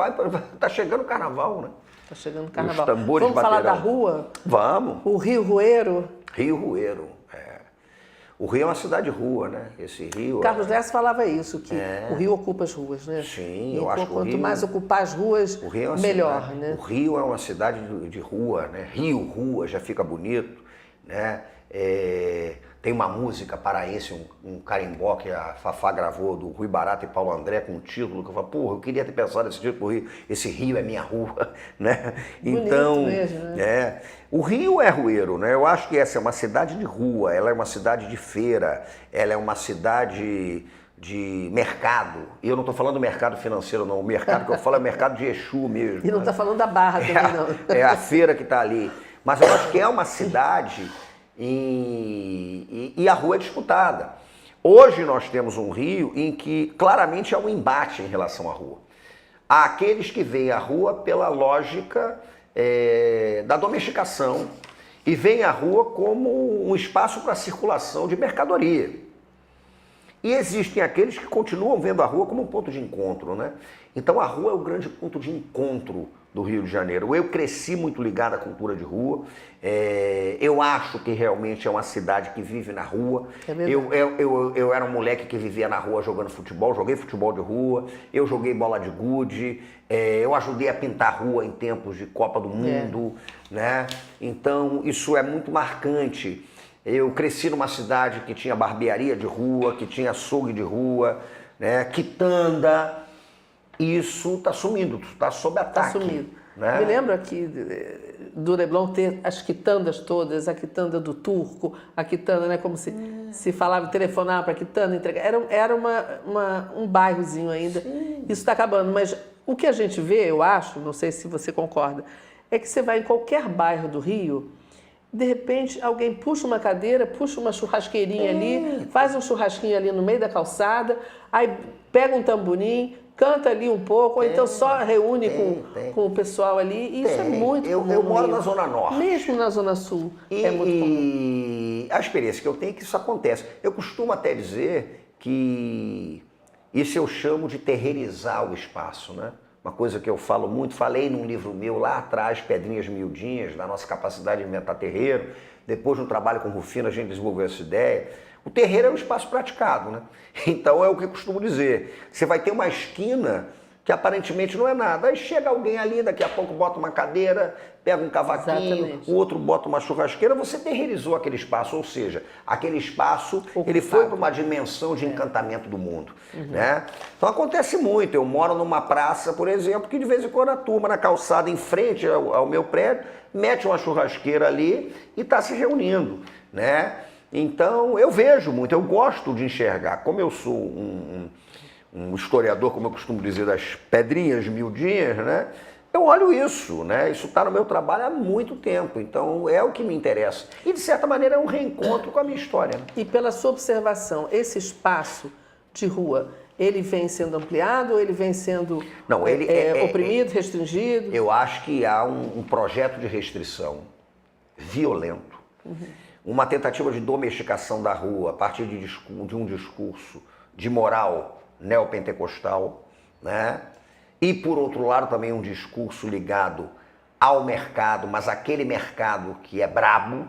tá chegando o carnaval, né? Tá chegando o carnaval. Os tambores Vamos falar da rua? Vamos. O Rio Rueiro. Rio Rueiro. O Rio é uma cidade-rua, né? Esse Rio... Carlos Lessa falava isso, que o Rio ocupa as ruas, né? Sim, e eu acho que quanto mais ocupar as ruas, melhor, cidade, né? O Rio é uma cidade de rua, né? Rio, rua, já fica bonito, né? Tem uma música paraense, um carimbó que a Fafá gravou do Rui Barata e Paulo André com um título que eu falo, porra, eu queria ter pensado nesse título pro Rio, esse Rio é minha rua, né? Bonito então, mesmo, né? O Rio é rueiro, né? Eu acho que essa é uma cidade de rua, ela é uma cidade de feira, ela é uma cidade de mercado. E eu não estou falando mercado financeiro, não. O mercado que eu falo é mercado de Exu mesmo. E não está falando da Barra também, não. É a feira que está ali. Mas eu acho que é uma cidade e a rua é disputada. Hoje nós temos um Rio em que claramente há um embate em relação à rua. Há aqueles que veem a rua pela lógica da domesticação e veem a rua como um espaço para circulação de mercadoria. E existem aqueles que continuam vendo a rua como um ponto de encontro, né? Então a rua é o grande ponto de encontro do Rio de Janeiro. Eu cresci muito ligado à cultura de rua, eu acho que realmente é uma cidade que vive na rua. Eu era um moleque que vivia na rua jogando futebol, joguei futebol de rua, eu joguei bola de gude, eu ajudei a pintar a rua em tempos de Copa do Mundo, né? Então isso é muito marcante. Eu cresci numa cidade que tinha barbearia de rua, que tinha açougue de rua, né? Quitanda. Isso está sumindo, está sob ataque. Está sumido. Né? Me lembro aqui do Leblon ter as quitandas todas, a quitanda do Turco, a quitanda, né, como se falava, telefonar para a quitanda, entregar. Era um bairrozinho ainda. Sim. Isso está acabando, mas o que a gente vê, eu acho, não sei se você concorda, é que você vai em qualquer bairro do Rio, de repente alguém puxa uma cadeira, puxa uma churrasqueirinha ali, faz um churrasquinho ali no meio da calçada, aí pega um tamborim, canta ali um pouco, ou então só reúne com o pessoal ali, e isso é muito comum. Eu moro na Zona Norte. Mesmo na Zona Sul, é muito comum. E a experiência que eu tenho é que isso acontece. Eu costumo até dizer que isso eu chamo de terreirizar o espaço, né? Uma coisa que eu falo muito, falei num livro meu lá atrás, Pedrinhas Miudinhas, da nossa capacidade de inventar terreiro. Depois, no trabalho com o Rufino, a gente desenvolveu essa ideia. O terreiro é um espaço praticado, né? Então é o que eu costumo dizer. Você vai ter uma esquina que aparentemente não é nada. Aí chega alguém ali, daqui a pouco bota uma cadeira, pega um cavaquinho, Exatamente. o outro bota uma churrasqueira, você terreirizou aquele espaço. Ou seja, aquele espaço, ele foi para uma dimensão de encantamento do mundo. Né? Então acontece muito. Eu moro numa praça, por exemplo, que de vez em quando a turma na calçada, em frente ao meu prédio, mete uma churrasqueira ali e está se reunindo, né? Então eu vejo muito, eu gosto de enxergar. Como eu sou um historiador, como eu costumo dizer, das pedrinhas miudinhas, né? Eu olho isso, né? Isso está no meu trabalho há muito tempo, então é o que me interessa. E de certa maneira é um reencontro com a minha história. Né? E pela sua observação, esse espaço de rua, ele vem sendo ampliado ou ele vem sendo oprimido, restringido? Eu acho que há um projeto de restrição violento. Uma tentativa de domesticação da rua a partir de um discurso de moral neopentecostal, né? E, por outro lado, também um discurso ligado ao mercado, mas aquele mercado que é brabo,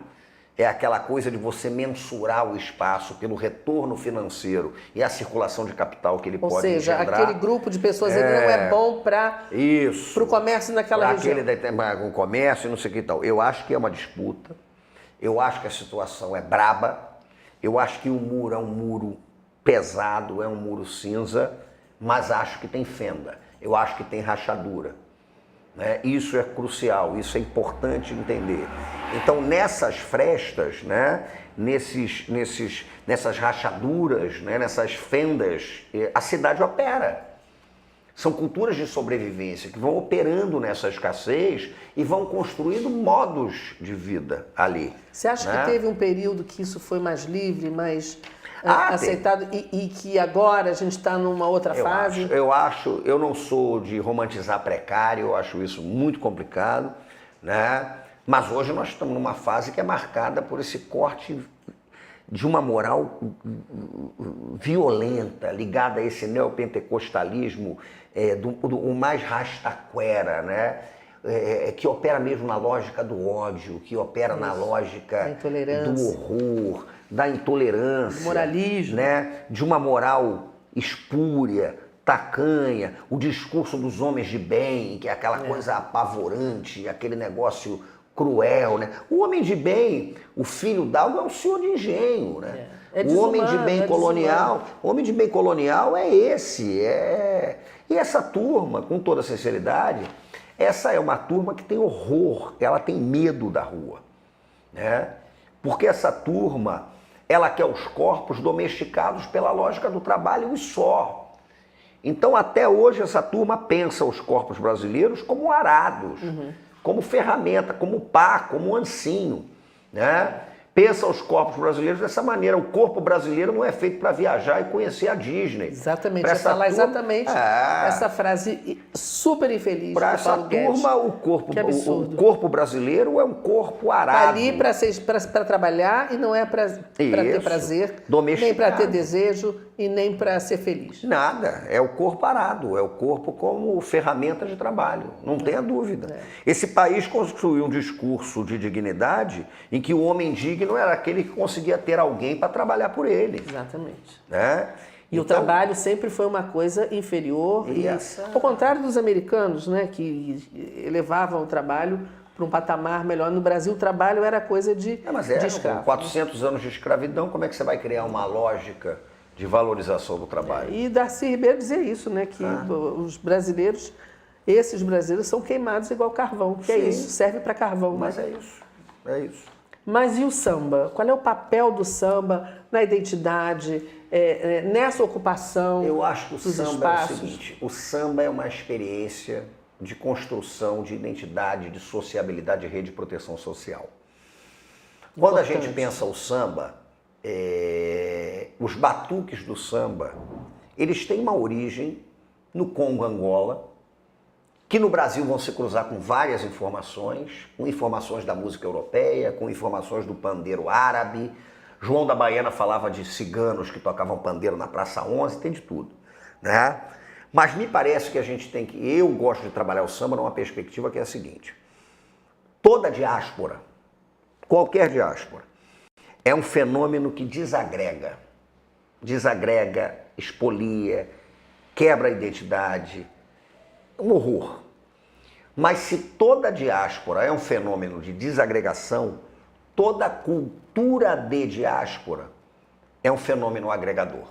é aquela coisa de você mensurar o espaço pelo retorno financeiro e a circulação de capital que ele pode engendrar. Ou seja, aquele grupo de pessoas ele não é bom para o comércio naquela região. Para o comércio e não sei o que e tal. Eu acho que é uma disputa. Eu acho que a situação é braba, eu acho que o muro é um muro pesado, é um muro cinza, mas acho que tem fenda, eu acho que tem rachadura. Né? Isso é crucial, isso é importante entender. Então nessas frestas, né? Nessas rachaduras, né? Nessas fendas, a cidade opera. São culturas de sobrevivência que vão operando nessa escassez e vão construindo modos de vida ali. Você acha que teve um período que isso foi mais livre, mais aceitado e que agora a gente está numa outra fase? Eu não sou de romantizar precário, eu acho isso muito complicado, né? Mas hoje nós estamos numa fase que é marcada por esse corte de uma moral violenta, ligada a esse neopentecostalismo, o mais rastaquera, né? que opera mesmo na lógica do ódio, que opera na lógica do horror, da intolerância, do moralismo, né? De uma moral espúria, tacanha, o discurso dos homens de bem, que é aquela coisa apavorante, aquele negócio cruel, né? O homem de bem, o filho d'algo é um senhor de engenho, né? O homem de bem colonial, o homem de bem colonial é esse, E essa turma, com toda sinceridade, essa é uma turma que tem horror, ela tem medo da rua, né? Porque essa turma, ela quer os corpos domesticados pela lógica do trabalho e só. Então, até hoje, essa turma pensa os corpos brasileiros como arados, como ferramenta, como pá, como ancinho, né? Pensa os corpos brasileiros dessa maneira. O corpo brasileiro não é feito para viajar e conhecer a Disney. Exatamente, eu ia falar exatamente essa frase super infeliz. Para essa turma, o corpo brasileiro é um corpo arado. Está ali para trabalhar e não é para ter prazer, nem para ter desejo e nem para ser feliz. Nada, é o corpo arado, é o corpo como ferramenta de trabalho, não tenha dúvida. Esse país construiu um discurso de dignidade em que o homem digno era aquele que conseguia ter alguém para trabalhar por ele. Exatamente. Né? E então, o trabalho sempre foi uma coisa inferior, ao contrário dos americanos, né, que elevavam o trabalho para um patamar melhor. No Brasil, o trabalho era coisa de escravo. Com 400 anos de escravidão, como é que você vai criar uma lógica de valorização do trabalho? E Darcy Ribeiro dizia isso, né, que os brasileiros, esses brasileiros são queimados igual carvão, que é isso, serve para carvão. Mas é isso. Mas e o samba? Qual é o papel do samba na identidade, nessa ocupação? Eu acho que o samba espaços? É o seguinte, o samba é uma experiência de construção de identidade, de sociabilidade, de rede de proteção social. Quando a gente pensa o samba, os batuques do samba, eles têm uma origem no Congo, Angola, que no Brasil vão se cruzar com várias informações, com informações da música europeia, com informações do pandeiro árabe. João da Baiana falava de ciganos que tocavam pandeiro na Praça 11, tem de tudo, né? Mas me parece que eu gosto de trabalhar o samba numa perspectiva que é a seguinte: toda diáspora, qualquer diáspora, é um fenômeno que desagrega, expolia, quebra a identidade, um horror. Mas se toda diáspora é um fenômeno de desagregação, toda cultura de diáspora é um fenômeno agregador.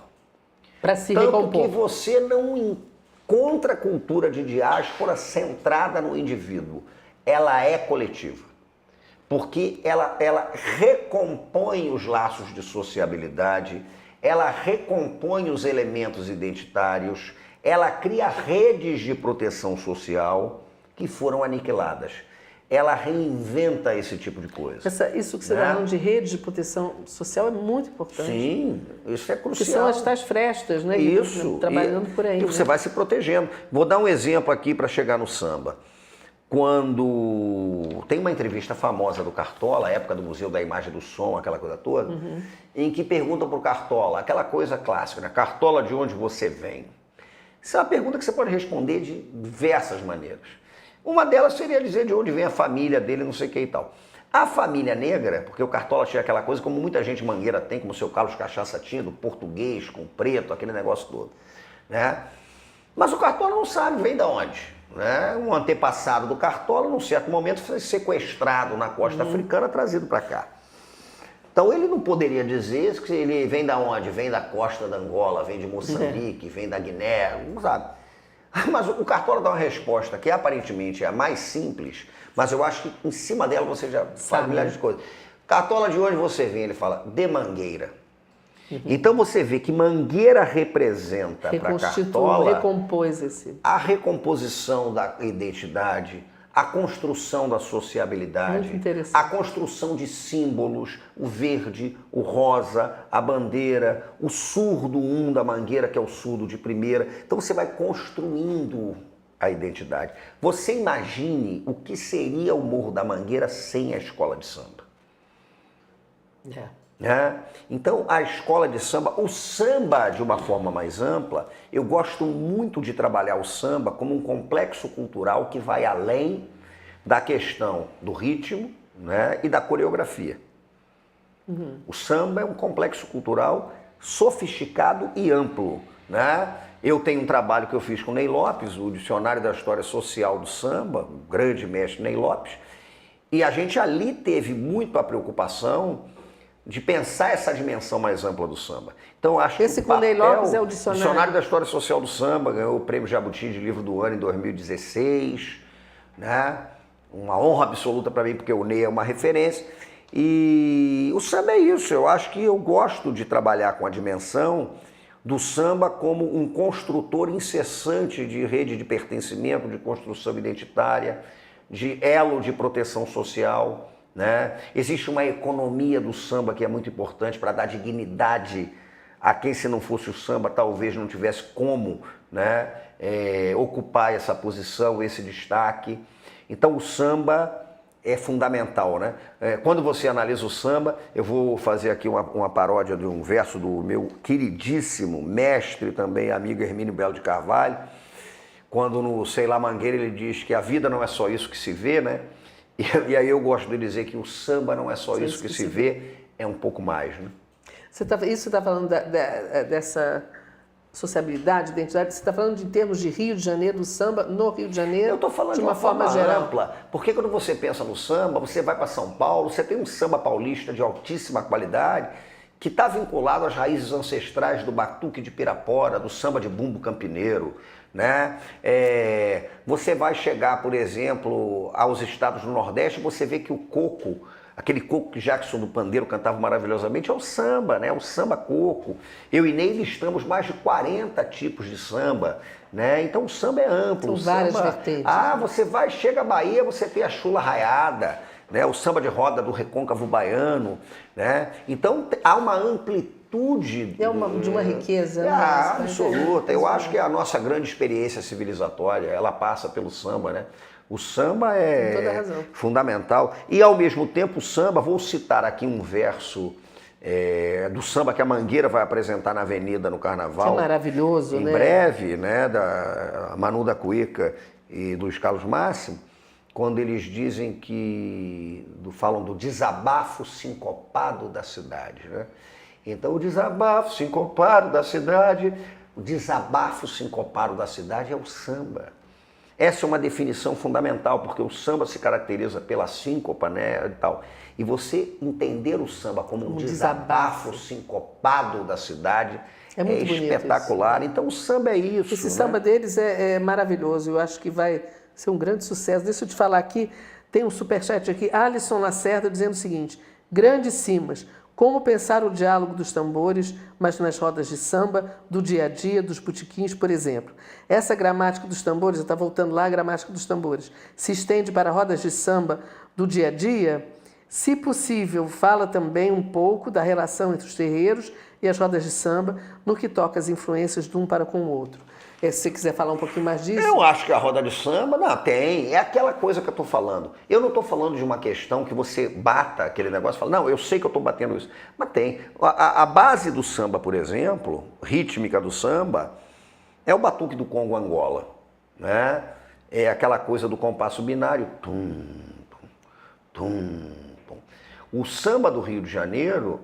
Para se recompor. Tanto que você não encontra cultura de diáspora centrada no indivíduo. Ela é coletiva. Porque ela recompõe os laços de sociabilidade, ela recompõe os elementos identitários, ela cria redes de proteção social que foram aniquiladas. Ela reinventa esse tipo de coisa. Isso que você está falando de rede de proteção social é muito importante. Sim, isso é crucial. Porque são as tais frestas, né? Isso. Trabalhando por aí. E você vai se protegendo. Vou dar um exemplo aqui para chegar no samba. Quando tem uma entrevista famosa do Cartola, época do Museu da Imagem e do Som, aquela coisa toda, em que perguntam para o Cartola, aquela coisa clássica, né? Cartola, de onde você vem? Isso é uma pergunta que você pode responder de diversas maneiras. Uma delas seria dizer de onde vem a família dele, não sei o que e tal. A família negra, porque o Cartola tinha aquela coisa, como muita gente mangueira tem, como o seu Carlos Cachaça tinha, do português com preto, aquele negócio todo, né? Mas o Cartola não sabe, vem de onde, né? Um antepassado do Cartola, num certo momento, foi sequestrado na costa africana, trazido para cá. Então ele não poderia dizer que ele vem da onde? Vem da costa da Angola, vem de Moçambique, vem da Guiné, não sabe. Mas o Cartola dá uma resposta que aparentemente é a mais simples, mas eu acho que em cima dela você já faz milhares de coisas. Cartola, de onde você vem? Ele fala, de Mangueira. Então você vê que Mangueira representa para Cartola a recomposição da identidade, a construção da sociabilidade, a construção de símbolos, o verde, o rosa, a bandeira, o surdo da Mangueira, que é o surdo de primeira. Então você vai construindo a identidade. Você imagine o que seria o Morro da Mangueira sem a escola de samba. Então a escola de samba, o samba de uma forma mais ampla, eu gosto muito de trabalhar o samba como um complexo cultural que vai além da questão do ritmo, né, e da coreografia. O samba é um complexo cultural sofisticado e amplo, né? Eu tenho um trabalho que eu fiz com o Ney Lopes, o Dicionário da História Social do Samba, o grande mestre Ney Lopes, e a gente ali teve muito a preocupação de pensar essa dimensão mais ampla do samba. Então, acho que esse com o Ney Lopes é o Dicionário da História Social do Samba, ganhou o Prêmio Jabuti de Livro do Ano em 2016, né? Uma honra absoluta para mim, porque o Ney é uma referência. E o samba é isso, eu acho que eu gosto de trabalhar com a dimensão do samba como um construtor incessante de rede de pertencimento, de construção identitária, de elo de proteção social, né? Existe uma economia do samba que é muito importante para dar dignidade a quem, se não fosse o samba, talvez não tivesse como, né, ocupar essa posição, esse destaque. Então o samba é fundamental, né? Quando você analisa o samba, eu vou fazer aqui uma paródia de um verso do meu queridíssimo mestre, também amigo Hermínio Belo de Carvalho, quando no Sei Lá Mangueira ele diz que a vida não é só isso que se vê, né? E aí eu gosto de dizer que o samba não é só isso que se vê, é um pouco mais, né? Isso você está falando dessa sociabilidade, identidade, você está falando de termos de Rio de Janeiro, do samba no Rio de Janeiro? Eu estou falando de uma forma geral ampla, porque quando você pensa no samba, você vai para São Paulo, você tem um samba paulista de altíssima qualidade, que está vinculado às raízes ancestrais do batuque de Pirapora, do samba de bumbo campineiro, né? Você vai chegar, por exemplo, aos estados do Nordeste, você vê que o coco, aquele coco que Jackson do Pandeiro cantava maravilhosamente, é o samba, né? O samba coco. Eu e Ney listamos mais de 40 tipos de samba, né? Então o samba é amplo. São várias vertentes. Você chega à Bahia, você tem a chula raiada, né? O samba de roda do recôncavo baiano, né? Então há uma amplitude de uma riqueza, absoluta. Eu acho que a nossa grande experiência civilizatória, ela passa pelo samba, né? O samba é fundamental. E, ao mesmo tempo, o samba, vou citar aqui um verso do samba que a Mangueira vai apresentar na Avenida no Carnaval. Que é maravilhoso, né? Em breve, né? Da Manu da Cuíca e do Carlos Máximo, quando eles dizem falam do desabafo sincopado da cidade, né? Então, o desabafo sincopado da cidade é o samba. Essa é uma definição fundamental, porque o samba se caracteriza pela síncopa, né, e tal. E você entender o samba como um desabafo sincopado da cidade é espetacular. Então o samba é isso. Esse samba deles é maravilhoso, eu acho que vai ser um grande sucesso. Deixa eu te falar aqui, tem um superchat aqui, Alisson Lacerda dizendo o seguinte: grandes cimas, como pensar o diálogo dos tambores, mas nas rodas de samba, do dia a dia, dos botequins, por exemplo. Essa gramática dos tambores, está voltando lá a gramática dos tambores, se estende para rodas de samba do dia a dia? Se possível, fala também um pouco da relação entre os terreiros e as rodas de samba, no que toca as influências de um para com o outro. Se você quiser falar um pouquinho mais disso. Eu acho que a roda de samba, tem. É aquela coisa que eu estou falando. Eu não estou falando de uma questão que você bata aquele negócio e fala, não, eu sei que eu estou batendo isso. Mas tem. A base do samba, por exemplo, rítmica do samba, é o batuque do Congo Angola, né? É aquela coisa do compasso binário. Tum, tum, tum, tum. O samba do Rio de Janeiro,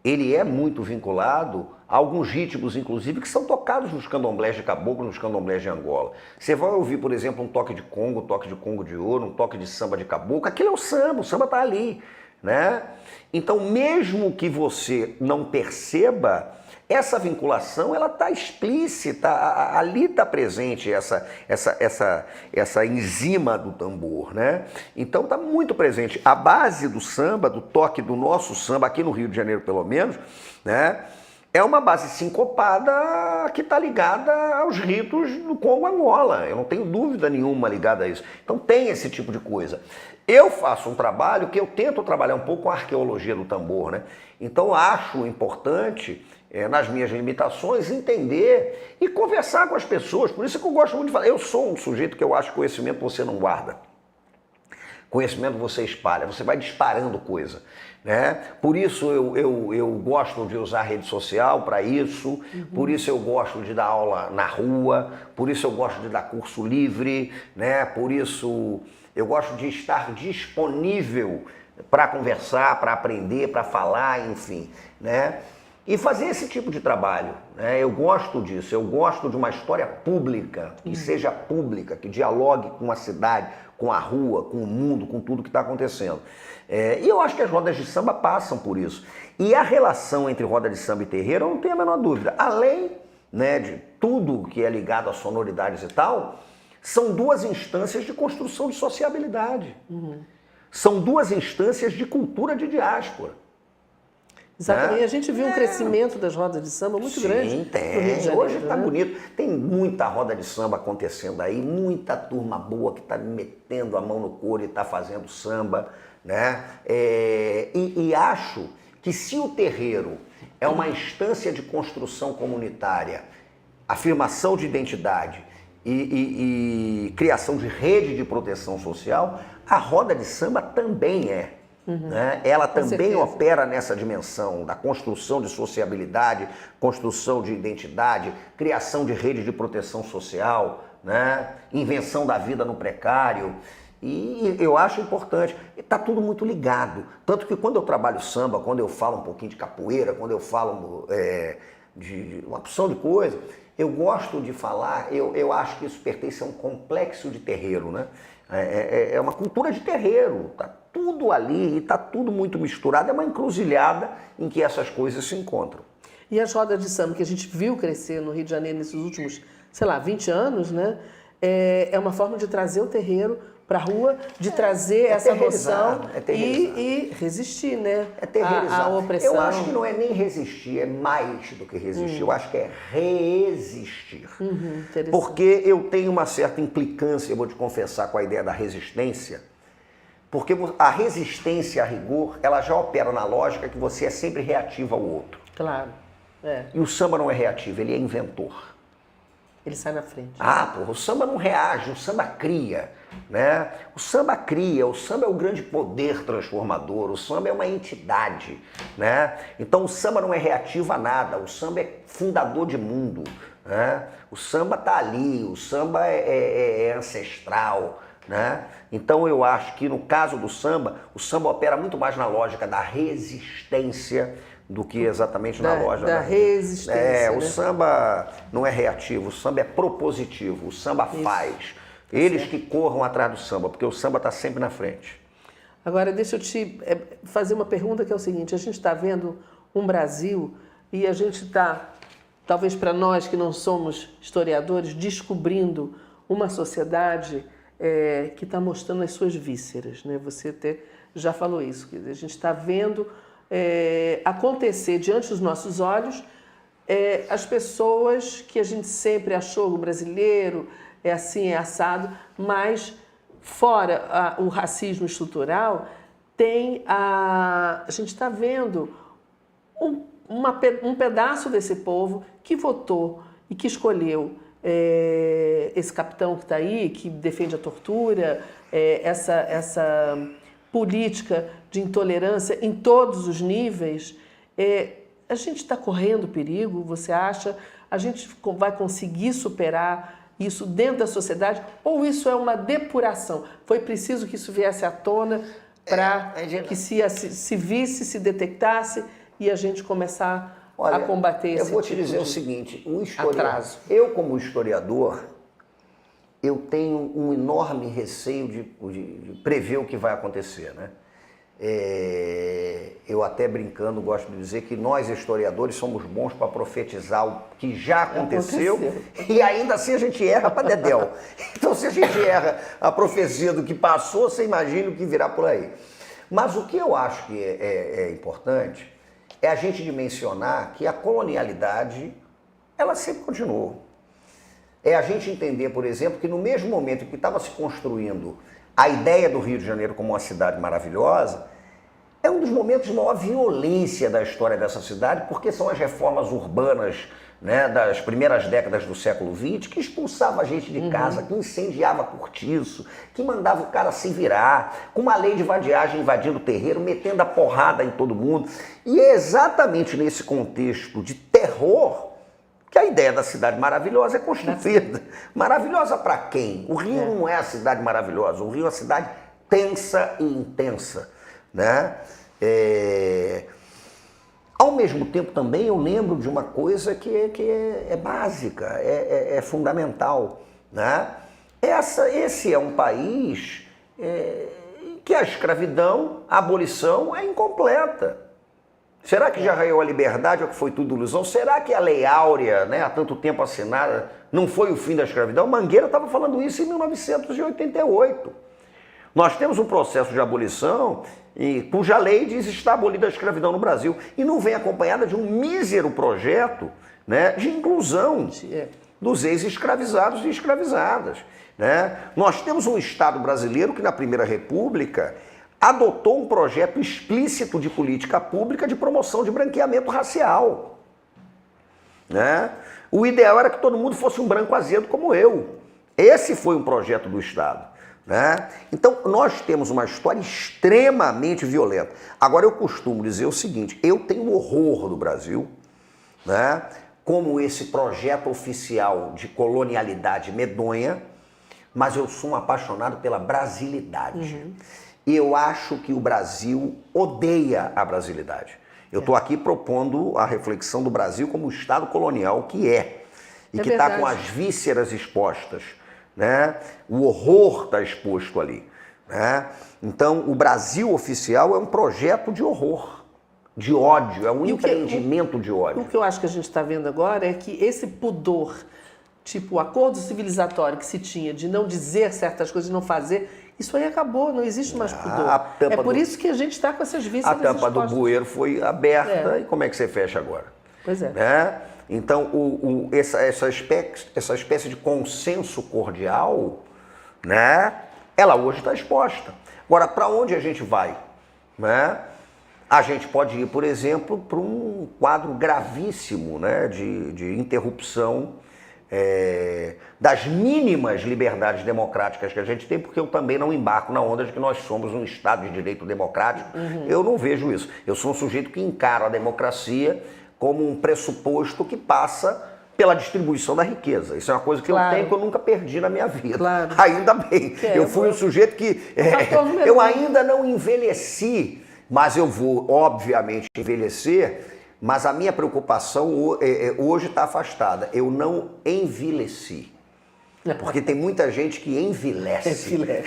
ele é muito vinculado a alguns ritmos, inclusive, que são tocados nos candomblés de caboclo, nos candomblés de Angola. Você vai ouvir, por exemplo, um toque de congo de ouro, um toque de samba de caboclo, aquilo é o samba está ali, né? Então, mesmo que você não perceba, essa vinculação, ela está explícita, ali está presente essa enzima do tambor, né? Então está muito presente. A base do samba, do toque do nosso samba, aqui no Rio de Janeiro pelo menos, né? É uma base sincopada que está ligada aos ritos do Congo Angola. Eu não tenho dúvida nenhuma ligada a isso. Então tem esse tipo de coisa. Eu faço um trabalho que eu tento trabalhar um pouco com a arqueologia do tambor, né? Então acho importante, nas minhas limitações, entender e conversar com as pessoas. Por isso que eu gosto muito de falar. Eu sou um sujeito que eu acho que conhecimento você não guarda. conhecimento você espalha, você vai disparando coisa. Né? Por isso eu gosto de usar a rede social para isso, por isso eu gosto de dar aula na rua, por isso eu gosto de dar curso livre, né? Por isso eu gosto de estar disponível para conversar, para aprender, para falar, enfim, né? E fazer esse tipo de trabalho, né? Eu gosto disso, eu gosto de uma história pública, que seja pública, que dialogue com a cidade, com a rua, com o mundo, com tudo que está acontecendo. E eu acho que as rodas de samba passam por isso. E a relação entre roda de samba e terreiro, eu não tenho a menor dúvida. Além, né, de tudo que é ligado a sonoridades e tal, são duas instâncias de construção de sociabilidade. São duas instâncias de cultura de diáspora. Exatamente. E a gente viu um crescimento das rodas de samba muito grande. Sim, tem. No Rio de Janeiro, hoje está né? bonito. Tem muita roda de samba acontecendo aí, muita turma boa que está metendo a mão no couro e está fazendo samba, né? E acho que se o terreiro é uma instância de construção comunitária, afirmação de identidade e criação de rede de proteção social, a roda de samba também é. Né? Ela também opera nessa dimensão da construção de sociabilidade, construção de identidade, criação de rede de proteção social, né? Invenção da vida no precário. E eu acho importante. Está tudo muito ligado. Tanto que quando eu trabalho samba, quando eu falo um pouquinho de capoeira, quando eu falo de uma opção de coisa, eu gosto de falar, eu acho que isso pertence a um complexo de terreiro, né? É uma cultura de terreiro, tá tudo ali, está tudo muito misturado, é uma encruzilhada em que essas coisas se encontram. E as rodas de samba que a gente viu crescer no Rio de Janeiro nesses últimos, sei lá, 20 anos, né? É uma forma de trazer o terreiro para a rua, de trazer essa noção e resistir, né? A opressão. Eu acho que não é nem resistir, é mais do que resistir. Eu acho que é resistir. Porque eu tenho uma certa implicância, eu vou te confessar, com a ideia da resistência, porque a resistência, a rigor, ela já opera na lógica que você é sempre reativo ao outro. Claro. E o samba não é reativo, ele é inventor. Ele sai na frente. Porra, o samba não reage, o samba cria, né? O samba cria, o samba é o grande poder transformador, o samba é uma entidade, né? Então o samba não é reativo a nada, o samba é fundador de mundo, né? O samba tá ali, o samba é ancestral, né? Então eu acho que no caso do samba, o samba opera muito mais na lógica da resistência do que exatamente na lógica da resistência. O samba não é reativo, o samba é propositivo, o samba faz. Eles que corram atrás do samba, porque o samba está sempre na frente. Agora, deixa eu te fazer uma pergunta que é o seguinte, a gente está vendo um Brasil e a gente está, talvez para nós que não somos historiadores, descobrindo uma sociedade que está mostrando as suas vísceras, né? Você até já falou isso, quer dizer, a gente está vendo acontecer diante dos nossos olhos as pessoas que a gente sempre achou, o brasileiro é assim, é assado, mas fora o racismo estrutural, a gente está vendo um pedaço desse povo que votou e que escolheu esse capitão que está aí, que defende a tortura, essa política de intolerância em todos os níveis. A gente está correndo perigo, você acha? A gente vai conseguir superar isso dentro da sociedade? Ou isso é uma depuração? Foi preciso que isso viesse à tona para que se visse, se detectasse e a gente começar a combater esse tipo de atraso? Eu vou te dizer o seguinte, eu como historiador, eu tenho um enorme receio de prever o que vai acontecer, né? Eu até brincando gosto de dizer que nós historiadores somos bons para profetizar o que já aconteceu e ainda assim a gente erra para dedéu. Então se a gente erra a profecia do que passou, você imagina o que virá por aí. Mas o que eu acho que é importante é a gente dimensionar que a colonialidade, ela sempre continuou. É a gente entender, por exemplo, que no mesmo momento em que estava se construindo a ideia do Rio de Janeiro como uma cidade maravilhosa, um dos momentos de maior violência da história dessa cidade, porque são as reformas urbanas, né, das primeiras décadas do século XX, que expulsava a gente de casa, que incendiava cortiço, que mandava o cara se virar, com uma lei de vadiagem invadindo o terreiro, metendo a porrada em todo mundo. E é exatamente nesse contexto de terror que a ideia da cidade maravilhosa é construída. Maravilhosa para quem? O Rio não é a cidade maravilhosa, o Rio é uma cidade tensa e intensa, né? Ao mesmo tempo também eu lembro de uma coisa que é básica, é fundamental, né? Esse é um país que a escravidão, a abolição é incompleta. Será que já raiou a liberdade ou que foi tudo ilusão? Será que a Lei Áurea, né, há tanto tempo assinada, não foi o fim da escravidão? Mangueira estava falando isso em 1988. Nós temos um processo de abolição cuja lei diz está abolida a escravidão no Brasil e não vem acompanhada de um mísero projeto, né, de inclusão dos ex-escravizados e escravizadas, né? Nós temos um Estado brasileiro que na Primeira República adotou um projeto explícito de política pública de promoção de branqueamento racial, né? O ideal era que todo mundo fosse um branco azedo como eu. Esse foi um projeto do Estado, né? Então, nós temos uma história extremamente violenta. Agora, eu costumo dizer o seguinte, eu tenho horror do Brasil, né, como esse projeto oficial de colonialidade medonha, mas eu sou um apaixonado pela brasilidade. Eu acho que o Brasil odeia a brasilidade. Eu estou aqui propondo a reflexão do Brasil como Estado colonial que é. E que está com as vísceras expostas, né? O horror está exposto ali, né? Então, o Brasil oficial é um projeto de horror, de ódio, é um empreendimento de ódio. O que eu acho que a gente está vendo agora é que esse pudor, tipo o acordo civilizatório que se tinha de não dizer certas coisas, de não fazer, isso aí acabou, não existe mais pudor. É por isso que a gente está com essas vísceras expostas. A tampa do bueiro foi aberta e como é que você fecha agora? Pois é. Né? Então, essa espécie de consenso cordial, né, ela hoje está exposta. Agora, para onde a gente vai? Né? A gente pode ir, por exemplo, para um quadro gravíssimo, né, de interrupção das mínimas liberdades democráticas que a gente tem, porque eu também não embarco na onda de que nós somos um Estado de direito democrático. Eu não vejo isso. Eu sou um sujeito que encara a democracia como um pressuposto que passa pela distribuição da riqueza. Isso é uma coisa que eu tenho que eu nunca perdi na minha vida. Ainda bem. Eu fui um sujeito que... eu ainda não envelheci, mas eu vou, obviamente, envelhecer, mas a minha preocupação hoje está afastada. Eu não envelheci. Porque tem muita gente que envelhece. Né?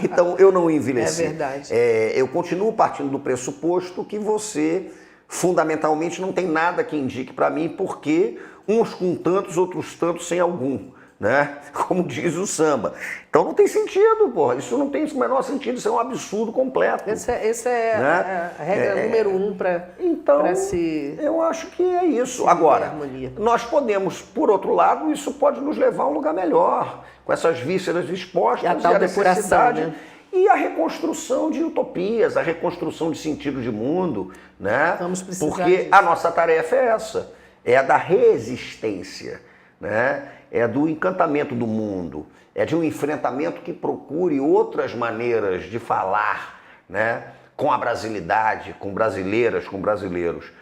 Então, eu não envelheci. É verdade. Eu continuo partindo do pressuposto que você... fundamentalmente não tem nada que indique para mim porque uns com tantos, outros tantos sem algum, né? Como diz o samba. Então não tem sentido, porra. Isso não tem o menor sentido, isso é um absurdo completo. Essa é né? A regra número 1 para se... eu acho que é isso. Agora, nós podemos, por outro lado, isso pode nos levar a um lugar melhor, com essas vísceras expostas, a tal depuração, né? E a reconstrução de utopias, a reconstrução de sentido de mundo, né? Vamos precisar porque disso. a nossa tarefa é essa, é a da resistência, né? É do encantamento do mundo, é de um enfrentamento que procure outras maneiras de falar, né? Com a brasilidade, com brasileiras, com brasileiros.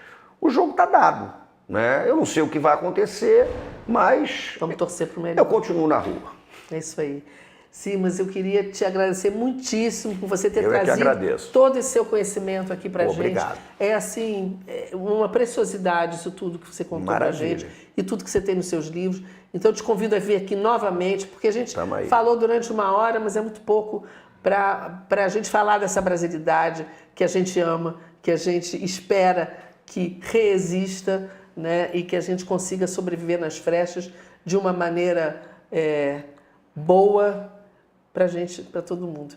O jogo está dado, né? Eu não sei o que vai acontecer, mas vamos torcer para o melhor. Eu continuo na rua. É isso aí. Sim, mas eu queria te agradecer muitíssimo por você ter trazido todo esse seu conhecimento aqui pra gente. Obrigado. É assim, uma preciosidade isso tudo que você contou pra gente e tudo que você tem nos seus livros. Então eu te convido a vir aqui novamente, porque a gente falou durante 1 hora, mas é muito pouco para a gente falar dessa brasilidade que a gente ama, que a gente espera que reexista, né, e que a gente consiga sobreviver nas frechas de uma maneira boa, pra gente, pra todo mundo.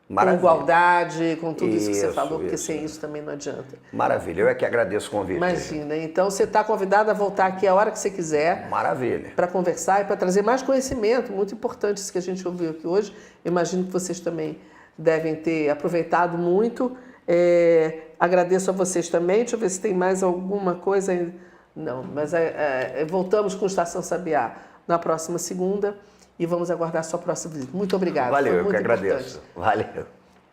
Maravilha. Com igualdade, com tudo isso que você falou, porque sem isso também não adianta. Maravilha, eu é que agradeço o convite. Imagina, então você está convidado a voltar aqui a hora que você quiser. Maravilha. Para conversar e para trazer mais conhecimento, muito importante isso que a gente ouviu aqui hoje. Eu imagino que vocês também devem ter aproveitado muito Agradeço a vocês também. Deixa eu ver se tem mais alguma coisa. Não, mas voltamos com Estação Sabiá na próxima segunda e vamos aguardar a sua próxima visita. Muito obrigada. Valeu, Foi muito eu que agradeço. importante. Valeu.